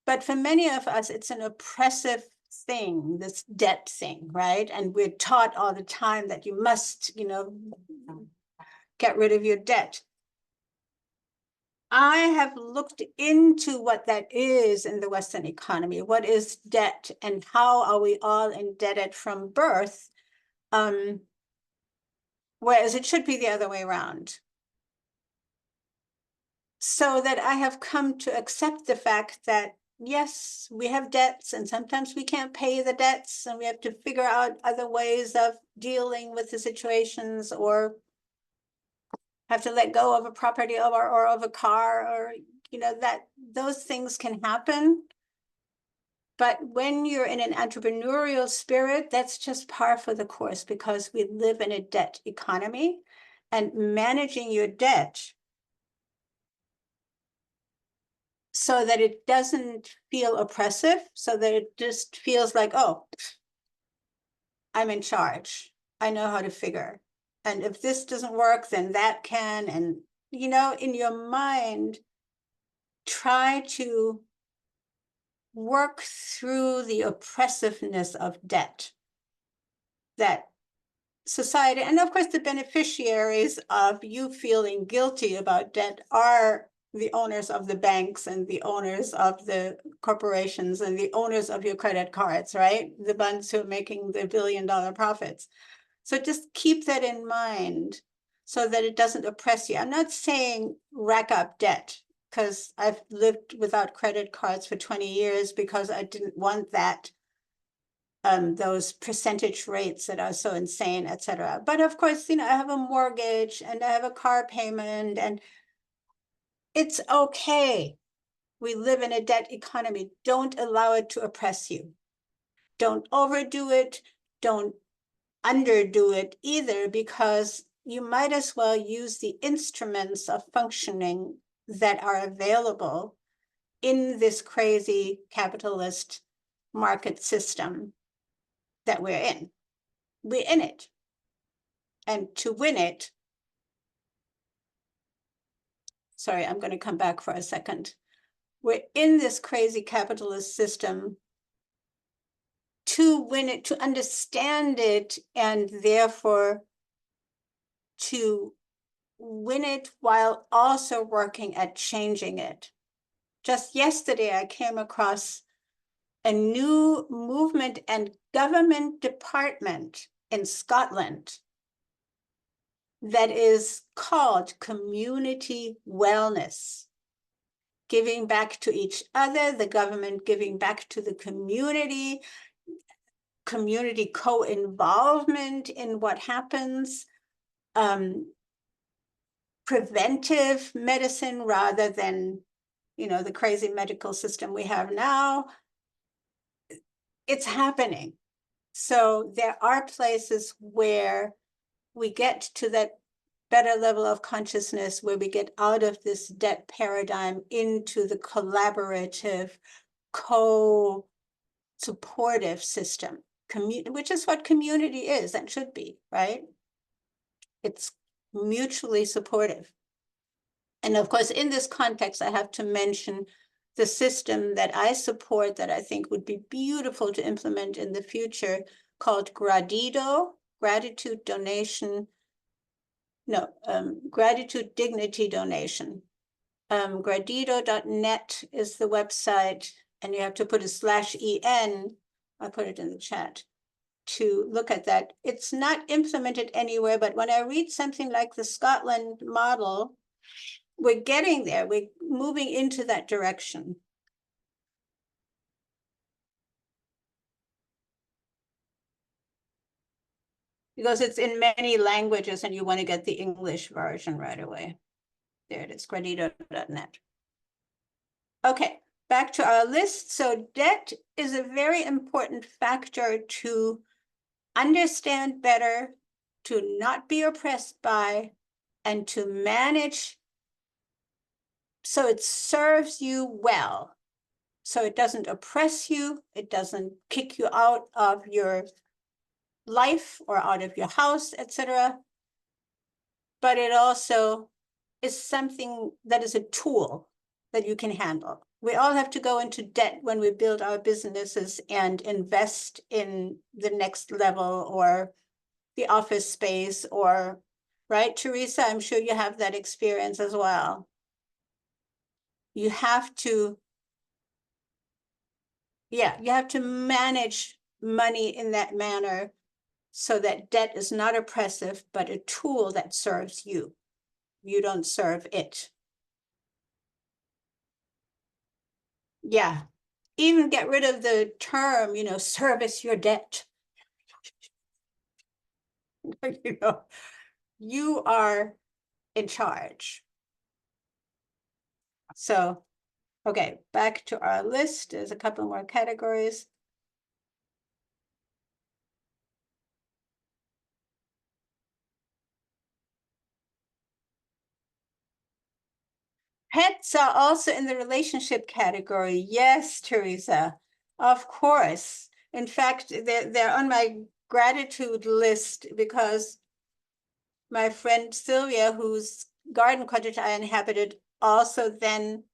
but for many of us, it's an oppressive thing, this debt thing, right? And we're taught all the time that you must, get rid of your debt. I have looked into what that is in the Western economy. What is debt and how are we all indebted from birth? Whereas it should be the other way around. So that I have come to accept the fact that, yes, we have debts and sometimes we can't pay the debts and we have to figure out other ways of dealing with the situations, or have to let go of a property or of a car, or, you know, that those things can happen. But when you're in an entrepreneurial spirit, that's just par for the course, because we live in a debt economy, and managing your debt so that it doesn't feel oppressive, so that it just feels like, oh, I'm in charge. I know how to figure. And if this doesn't work, then that can. And, you know, in your mind, try to work through the oppressiveness of debt that society, and of course the beneficiaries of you feeling guilty about debt are the owners of the banks and the owners of the corporations and the owners of your credit cards, right? The ones who are making the billion-dollar profits. So just keep that in mind so that it doesn't oppress you. I'm not saying rack up debt, because I've lived without credit cards for 20 years because I didn't want that, those percentage rates that are so insane, et cetera. But of course, you know, I have a mortgage and I have a car payment, and it's okay. We live in a debt economy. Don't allow it to oppress you. Don't overdo it. Don't underdo it either, because you might as well use the instruments of functioning that are available in this crazy capitalist market system that we're in. We're in it. And to win it, sorry, I'm going to come back for a second. We're in this crazy capitalist system. To win it, to understand it, and therefore to win it while also working at changing it. Just yesterday, I came across a new movement and government department in Scotland that is called community wellness, giving back to each other, the government giving back to the community co-involvement in what happens, preventive medicine rather than, you know, the crazy medical system we have now. It's happening. So there are places where we get to that better level of consciousness, where we get out of this debt paradigm into the collaborative, co-supportive system, which is what community is and should be, right? It's mutually supportive. And of course, in this context, I have to mention the system that I support that I think would be beautiful to implement in the future, called Gradido, Gratitude Donation, no, Gratitude Dignity Donation. Gradido.net is the website, and you have to put a /EN, I'll put it in the chat, to look at that. It's not implemented anywhere, but when I read something like the Scotland model, we're getting there. We're moving into that direction. Because it's in many languages and you want to get the English version right away. There it is, gradido.net. Okay, back to our list. So debt is a very important factor to understand better, to not be oppressed by, and to manage so it serves you well. So it doesn't oppress you, it doesn't kick you out of your life or out of your house, etc. But it also is something that is a tool that you can handle. We all have to go into debt when we build our businesses and invest in the next level or the office space, or, right, Teresa? I'm sure you have that experience as well. You have to, yeah, you have to manage money in that manner so that debt is not oppressive, but a tool that serves you. You don't serve it. Yeah, even get rid of the term, service your debt. You are in charge. So, okay, back to our list. There's a couple more categories. Pets are also in the relationship category. Yes, Teresa, of course. In fact, they're on my gratitude list because my friend Sylvia, whose garden cottage I inhabited, also then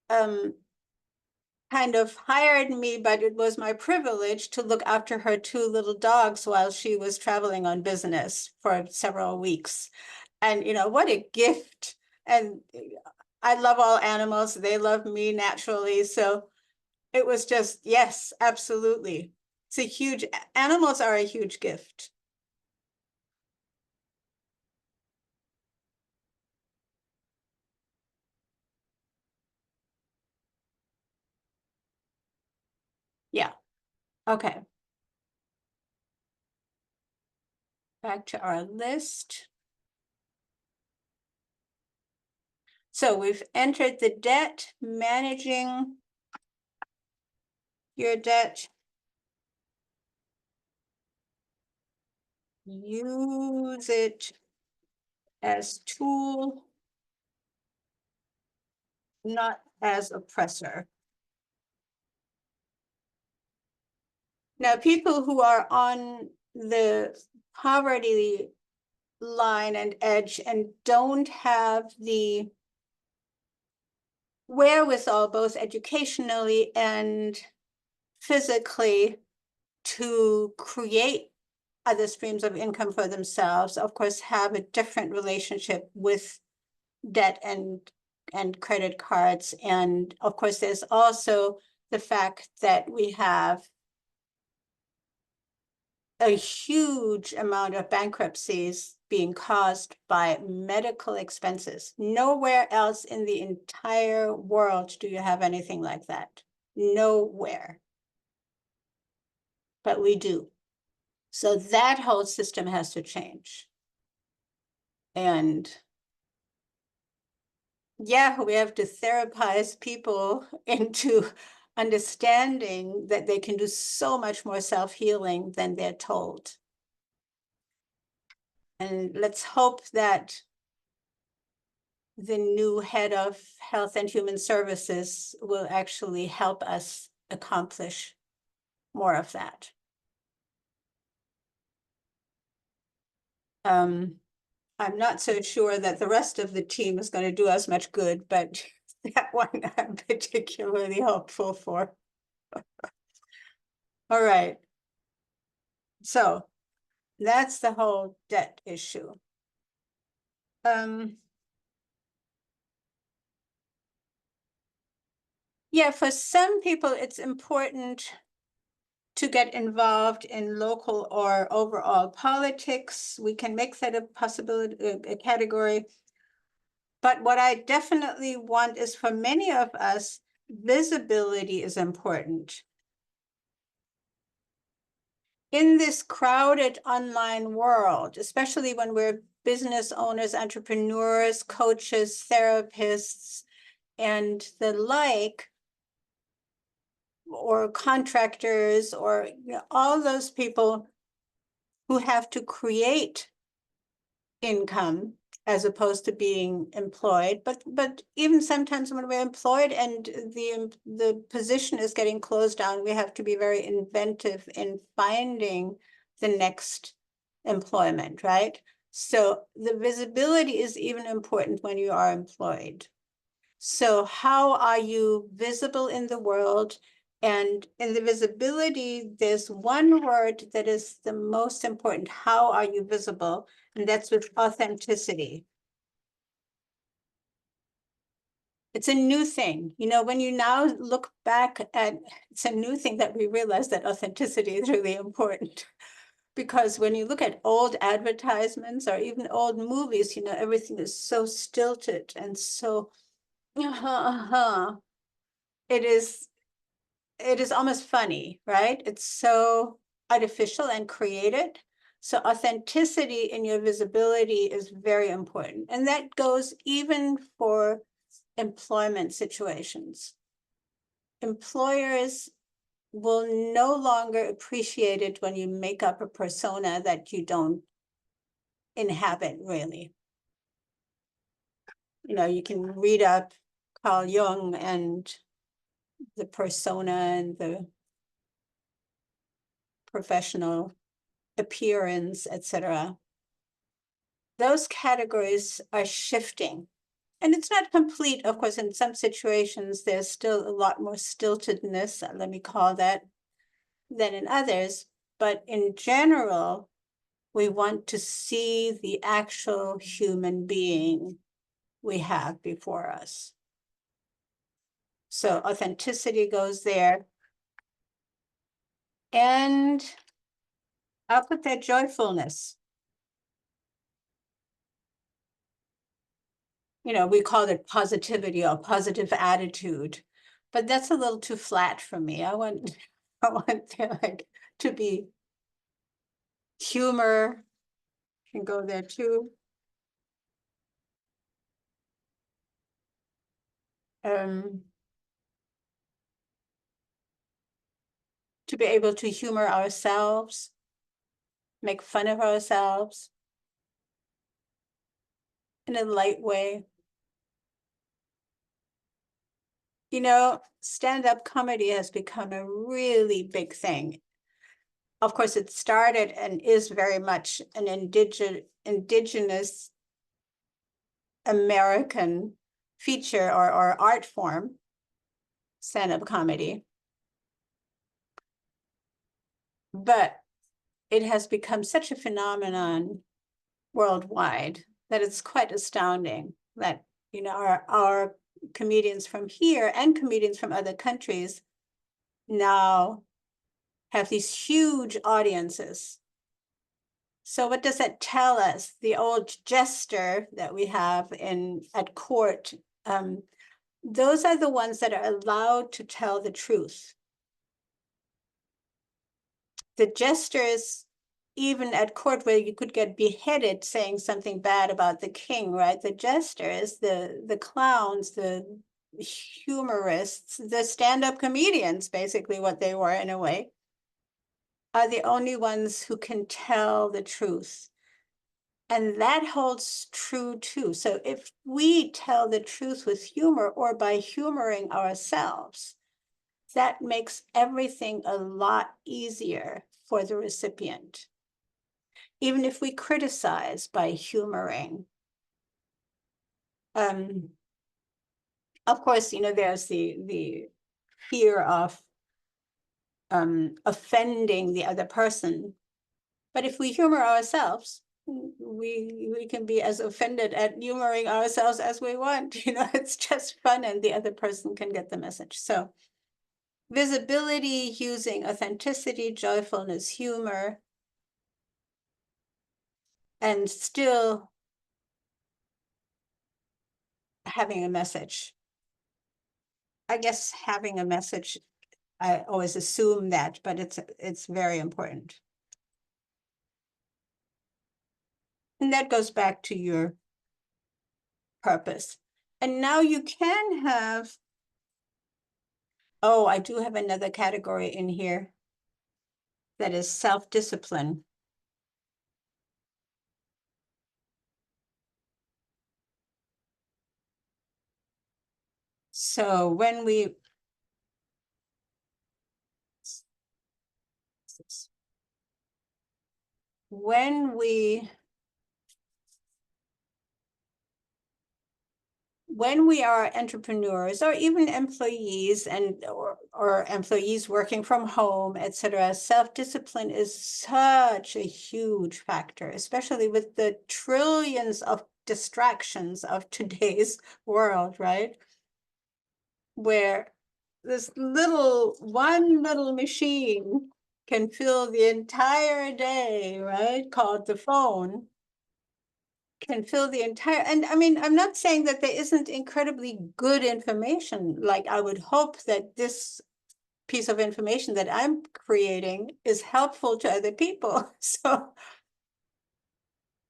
kind of hired me, but it was my privilege to look after her two little dogs while she was traveling on business for several weeks. And what a gift. And I love all animals. They love me naturally. So it was just, yes, absolutely. It's a huge, animals are a huge gift. Yeah. Okay. Back to our list. So we've entered the debt, managing your debt. Use it as tool, not as oppressor. Now, people who are on the poverty line and edge and don't have the wherewithal, both educationally and physically, to create other streams of income for themselves, of course, have a different relationship with debt and credit cards. And of course, there's also the fact that we have a huge amount of bankruptcies being caused by medical expenses. Nowhere else in the entire world do you have anything like that. Nowhere. But we do. So that whole system has to change. And yeah, we have to therapize people into understanding that they can do so much more self-healing than they're told. And let's hope that the new head of Health and Human Services will actually help us accomplish more of that. I'm not so sure that the rest of the team is going to do us much good, but that one I'm particularly hopeful for. All right. So that's the whole debt issue. Yeah, for some people, it's important to get involved in local or overall politics. We can make that a possibility, a category. But what I definitely want is, for many of us, visibility is important. In this crowded online world, especially when we're business owners, entrepreneurs, coaches, therapists, and the like, or contractors, or all those people who have to create income as opposed to being employed. But even sometimes when we're employed and the position is getting closed down, we have to be very inventive in finding the next employment, right? So the visibility is even important when you are employed. So how are you visible in the world? And in the visibility, there's one word that is the most important. How are you visible? And that's with authenticity. It's a new thing. You know, when you now look back at, it's a new thing that we realize that authenticity is really important. Because when you look at old advertisements or even old movies, you know, everything is so stilted and so, it is almost funny, right? It's so artificial and created. So authenticity in your visibility is very important. And that goes even for employment situations. Employers will no longer appreciate it when you make up a persona that you don't inhabit, really. You know, you can read up Carl Jung and the persona and the professional appearance, etc. Those categories are shifting. And it's not complete, of course, in some situations, there's still a lot more stiltedness, let me call that, than in others. But in general, we want to see the actual human being we have before us. So authenticity goes there. And I'll put that joyfulness. You know, we call it positivity or positive attitude, but that's a little too flat for me. I want there like to be humor, can go there too. To be able to humor ourselves, make fun of ourselves in a light way. You know, stand-up comedy has become a really big thing. Of course, it started and is very much an indigenous American feature or art form, stand-up comedy. But it has become such a phenomenon worldwide that it's quite astounding that, you know, our comedians from here and comedians from other countries now have these huge audiences. So what does that tell us? The old jester that we have at court, those are the ones that are allowed to tell the truth. The jesters, even at court where you could get beheaded saying something bad about the king, right? The jesters, the clowns, the humorists, the stand-up comedians, basically what they were in a way, are the only ones who can tell the truth. And that holds true too. So if we tell the truth with humor or by humoring ourselves, that makes everything a lot easier for the recipient. Even if we criticize by humoring. Of course, you know, there's the fear of offending the other person. But if we humor ourselves, we can be as offended at humoring ourselves as we want. You know, it's just fun and the other person can get the message. So visibility using authenticity, joyfulness, humor, and still having a message. I guess having a message, I always assume that, but it's very important. And that goes back to your purpose. And now you can have, oh, I do have another category in here that is self-discipline. So when we are entrepreneurs or even employees or employees working from home, etc., self-discipline is such a huge factor, especially with the trillions of distractions of today's world, right? where this one little machine can fill the entire day, right? Called the phone, can fill the entire, and I mean, I'm not saying that there isn't incredibly good information. Like, I would hope that this piece of information that I'm creating is helpful to other people. So,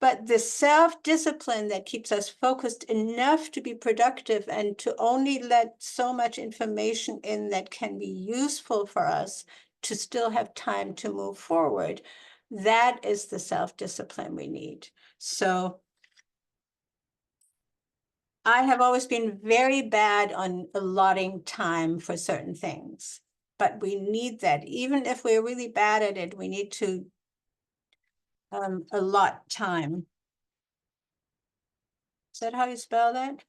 but the self-discipline that keeps us focused enough to be productive and to only let so much information in that can be useful for us to still have time to move forward, that is the self-discipline we need. So I have always been very bad on allotting time for certain things, but we need that. Even if we're really bad at it, we need to allot time. Is that how you spell that?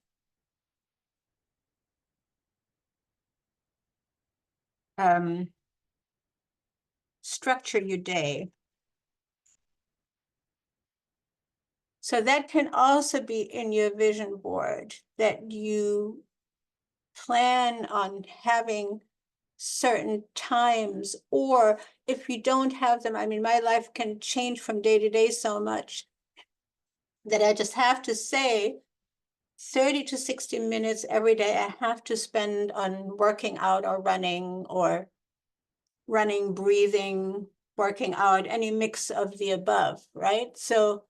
Structure your day. So that can also be in your vision board, that you plan on having certain times, or if you don't have them, I mean, my life can change from day to day so much that I just have to say 30 to 60 minutes every day I have to spend on working out or running, breathing, working out, any mix of the above, right? So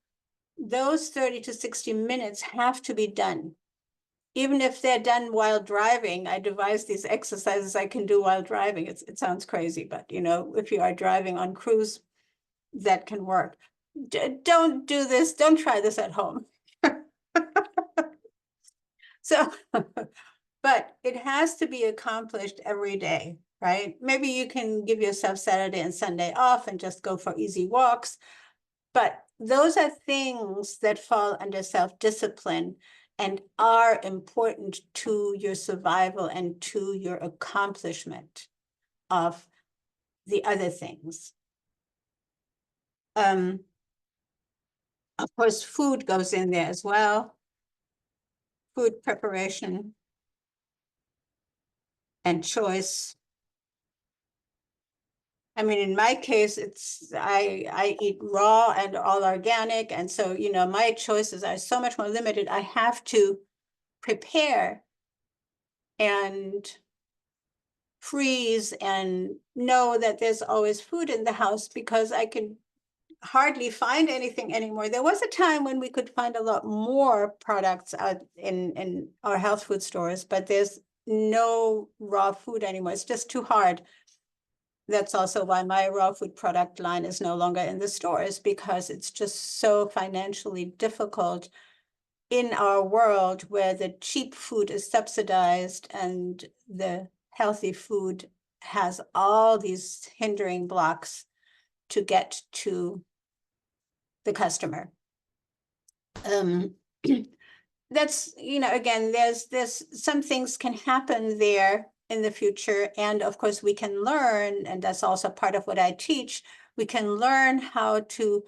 those 30 to 60 minutes have to be done. Even if they're done while driving, I devise these exercises I can do while driving. It sounds crazy, but you know, if you are driving on cruise, that can work. Don't do this, don't try this at home. So, but it has to be accomplished every day, right? Maybe you can give yourself Saturday and Sunday off and just go for easy walks. But those are things that fall under self-discipline and are important to your survival and to your accomplishment of the other things. Of course, food goes in there as well. Food preparation and choice. I mean, in my case, I eat raw and all organic. And so, you know, my choices are so much more limited. I have to prepare and freeze and know that there's always food in the house, because I can hardly find anything anymore. There was a time when we could find a lot more products out in our health food stores, but there's no raw food anymore. It's just too hard. That's also why my raw food product line is no longer in the stores, because it's just so financially difficult in our world where the cheap food is subsidized and the healthy food has all these hindering blocks to get to the customer. That's, you know, again, there's some things can happen there in the future. And of course we can learn, and that's also part of what I teach, we can learn how to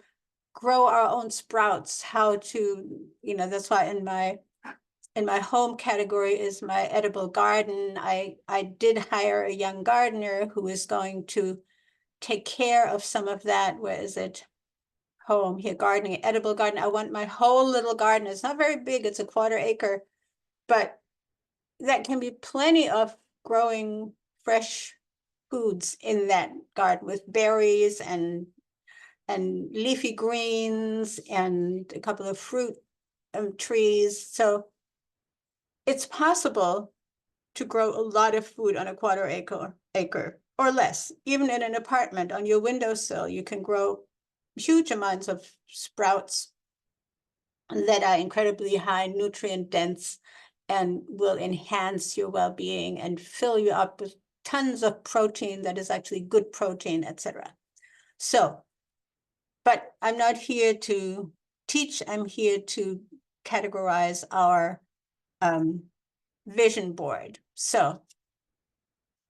grow our own sprouts, how to, you know, that's why in my home category is my edible garden. I did hire a young gardener who is going to take care of some of that. Where is it? Home here, gardening, edible garden. I want my whole little garden. It's not very big, it's a 1/4 acre, but that can be plenty of growing fresh foods in that garden with berries and leafy greens and a couple of fruit trees. So it's possible to grow a lot of food on a 1/4 acre or less. Even in an apartment on your windowsill, you can grow huge amounts of sprouts that are incredibly high nutrient dense and will enhance your well-being and fill you up with tons of protein that is actually good protein, etc. So, but I'm not here to teach, I'm here to categorize our vision board. So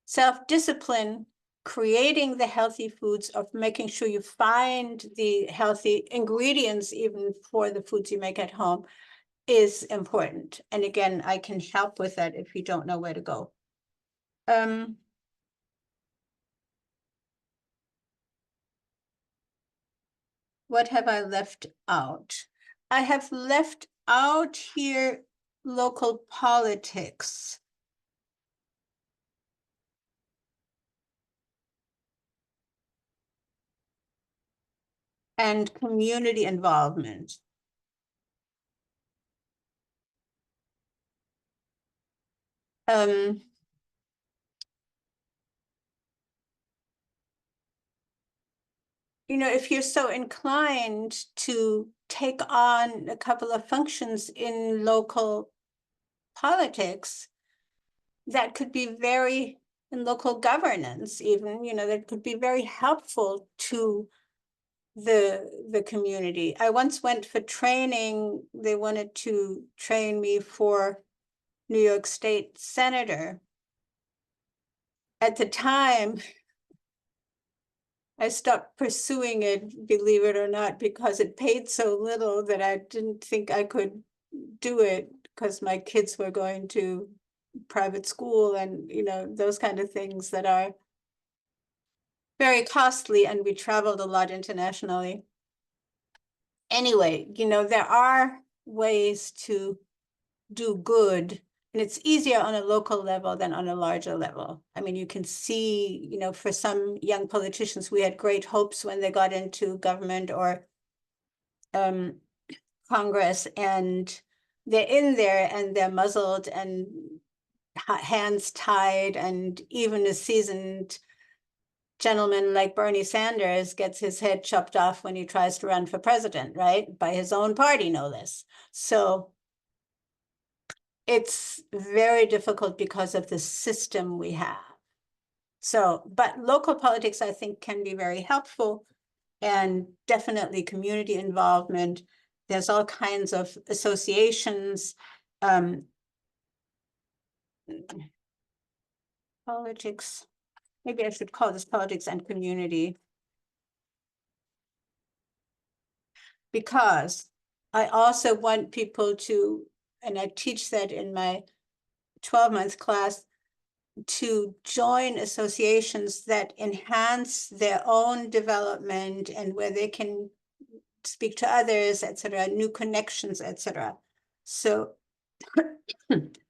self-discipline, creating the healthy foods, of making sure you find the healthy ingredients even for the foods you make at home, is important. And again, I can help with that if you don't know where to go. What have I left out? I have left out here local politics. And community involvement. Um, if you're so inclined to take on a couple of functions in local politics, that could be in local governance even, that could be very helpful to the community. I once went for training. They wanted to train me for New York State Senator. At the time, I stopped pursuing it, believe it or not, because it paid so little that I didn't think I could do it because my kids were going to private school and, those kind of things that are very costly, and we traveled a lot internationally. Anyway, there are ways to do good, and it's easier on a local level than on a larger level. I mean, you can see, for some young politicians, we had great hopes when they got into government or Congress, and they're in there and they're muzzled and hands tied, and even a seasoned gentleman like Bernie Sanders gets his head chopped off when he tries to run for president, right? By his own party, no less. So it's very difficult because of the system we have. So, but local politics, I think, can be very helpful, and definitely community involvement. There's all kinds of associations, politics. Maybe I should call this politics and community. Because I also want people to, and I teach that in my 12-month class, to join associations that enhance their own development and where they can speak to others, etc., new connections, etc. So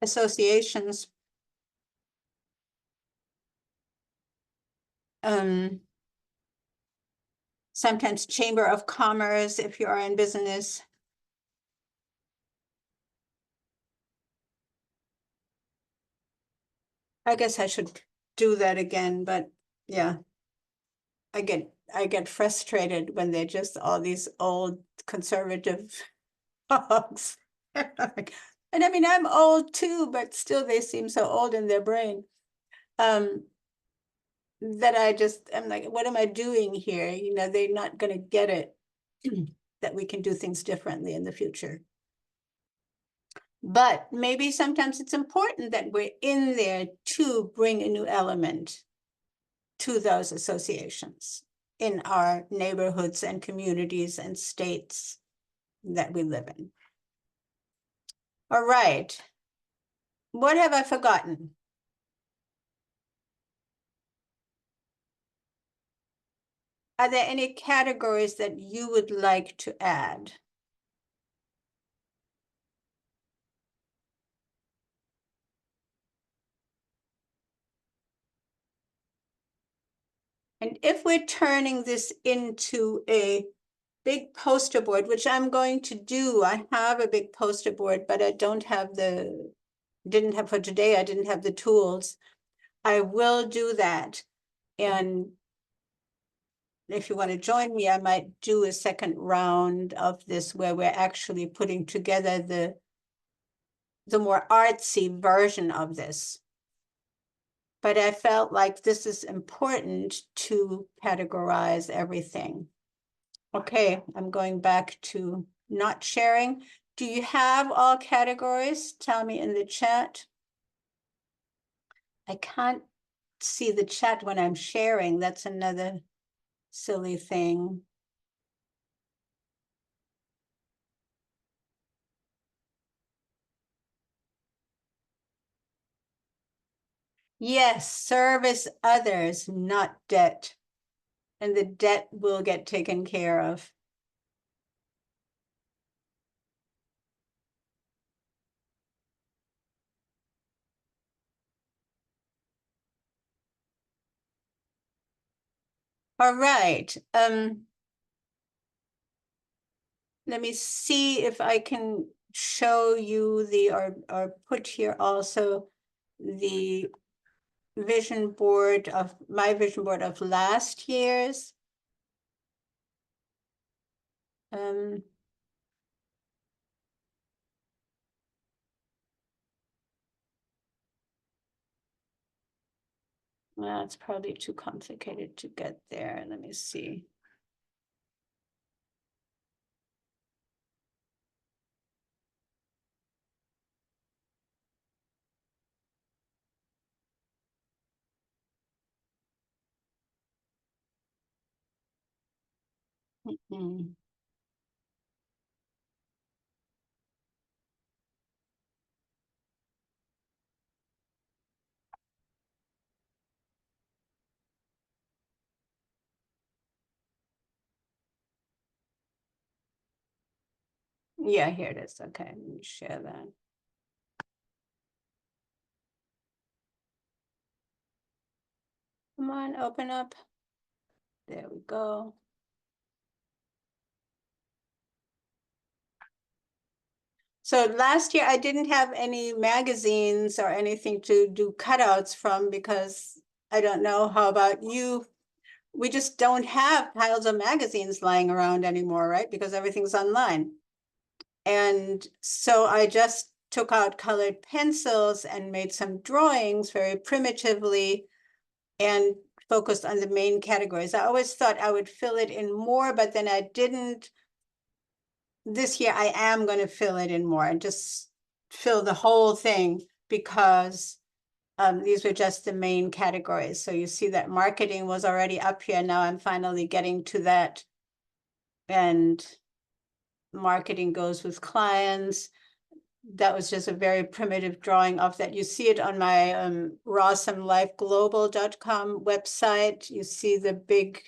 associations, sometimes Chamber of Commerce if you are in business. I guess I should do that again, but yeah. I get frustrated when they're just all these old conservative dogs. And I mean, I'm old too, but still they seem so old in their brain. That I'm like, what am I doing here? They're not gonna get it that we can do things differently in the future. But maybe sometimes it's important that we're in there to bring a new element to those associations in our neighborhoods and communities and states that we live in. All right. What have I forgotten? Are there any categories that you would like to add? And if we're turning this into a big poster board, which I'm going to do, I have a big poster board, but I don't have didn't have for today, I didn't have the tools. I will do that. And if you want to join me, I might do a second round of this where we're actually putting together the more artsy version of this. But I felt like this is important to categorize everything. Okay, I'm going back to not sharing. Do you have all categories? Tell me in the chat. I can't see the chat when I'm sharing. That's another silly thing. Yes, service others, not debt. And the debt will get taken care of. All right, let me see if I can show you or put here also the vision board of, my vision board of last year's. Well, it's probably too complicated to get there. Let me see. Mm-mm. Yeah, here it is. Okay, let me share that. Come on, open up. There we go. So last year I didn't have any magazines or anything to do cutouts from because I don't know how about you. We just don't have piles of magazines lying around anymore, right? Because everything's online. And so I just took out colored pencils and made some drawings very primitively and focused on the main categories. I always thought I would fill it in more, but then I didn't. This year I am going to fill it in more and just fill the whole thing because these were just the main categories. So you see that marketing was already up here. Now I'm finally getting to that. And marketing goes with clients. That was just a very primitive drawing of that. You see it on my rawsomelifeglobal.com website. You see the big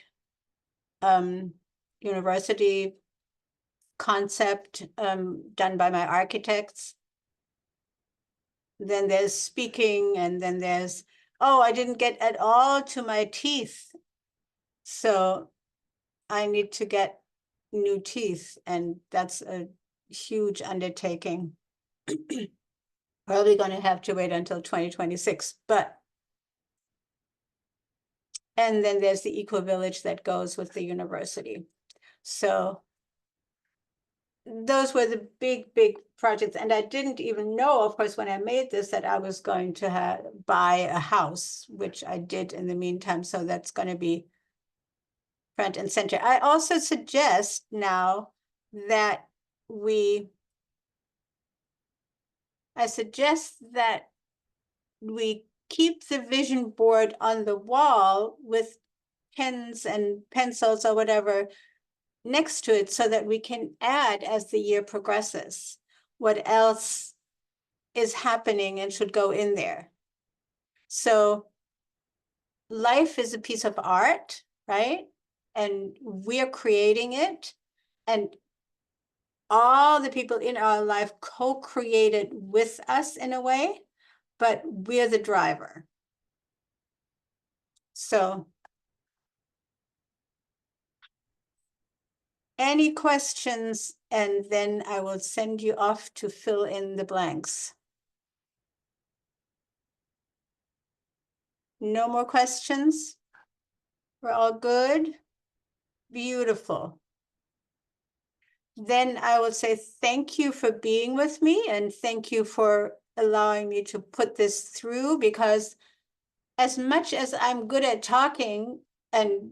university concept done by my architects. Then there's speaking, and then there's, oh, I didn't get at all to my teeth. So I need to get new teeth, and that's a huge undertaking. Probably going to have to wait until 2026, but. And then there's the eco village that goes with the university. So those were the big projects. And I didn't even know, of course, when I made this, that I was going to buy a house, which I did in the meantime. So that's going to be front and center. I also suggest now that I suggest that we keep the vision board on the wall with pens and pencils or whatever next to it so that we can add as the year progresses what else is happening and should go in there. So life is a piece of art, right? And we're creating it. And all the people in our life co-created with us in a way, but we're the driver. So any questions, and then I will send you off to fill in the blanks. No more questions? We're all good? Beautiful. Then I will say thank you for being with me and thank you for allowing me to put this through, because as much as I'm good at talking, and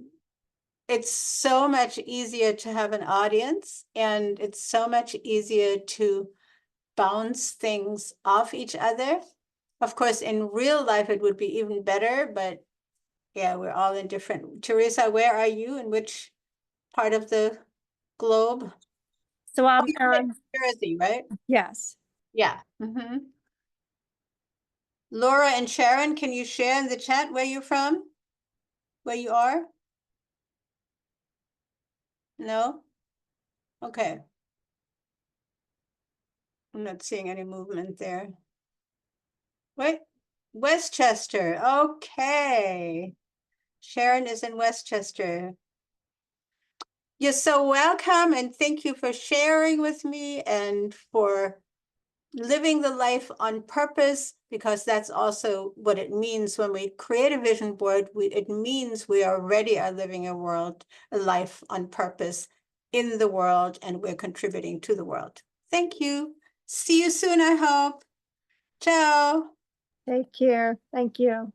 it's so much easier to have an audience and it's so much easier to bounce things off each other. Of course, in real life, it would be even better, but yeah, we're all in different. Teresa, where are you? In which part of the globe? So I'm, You're in Jersey, right? yes. Yeah. Mm-hmm. Laura and Sharon, can you share in the chat where you're from? Where you are? No? Okay. I'm not seeing any movement there. Wait, Westchester, okay. Sharon is in Westchester. You're so welcome, and thank you for sharing with me and for living the life on purpose, because that's also what it means when we create a vision board. It means we already are living a life on purpose in the world, and we're contributing to the world. Thank you. See you soon, I hope. Ciao. Take care. Thank you.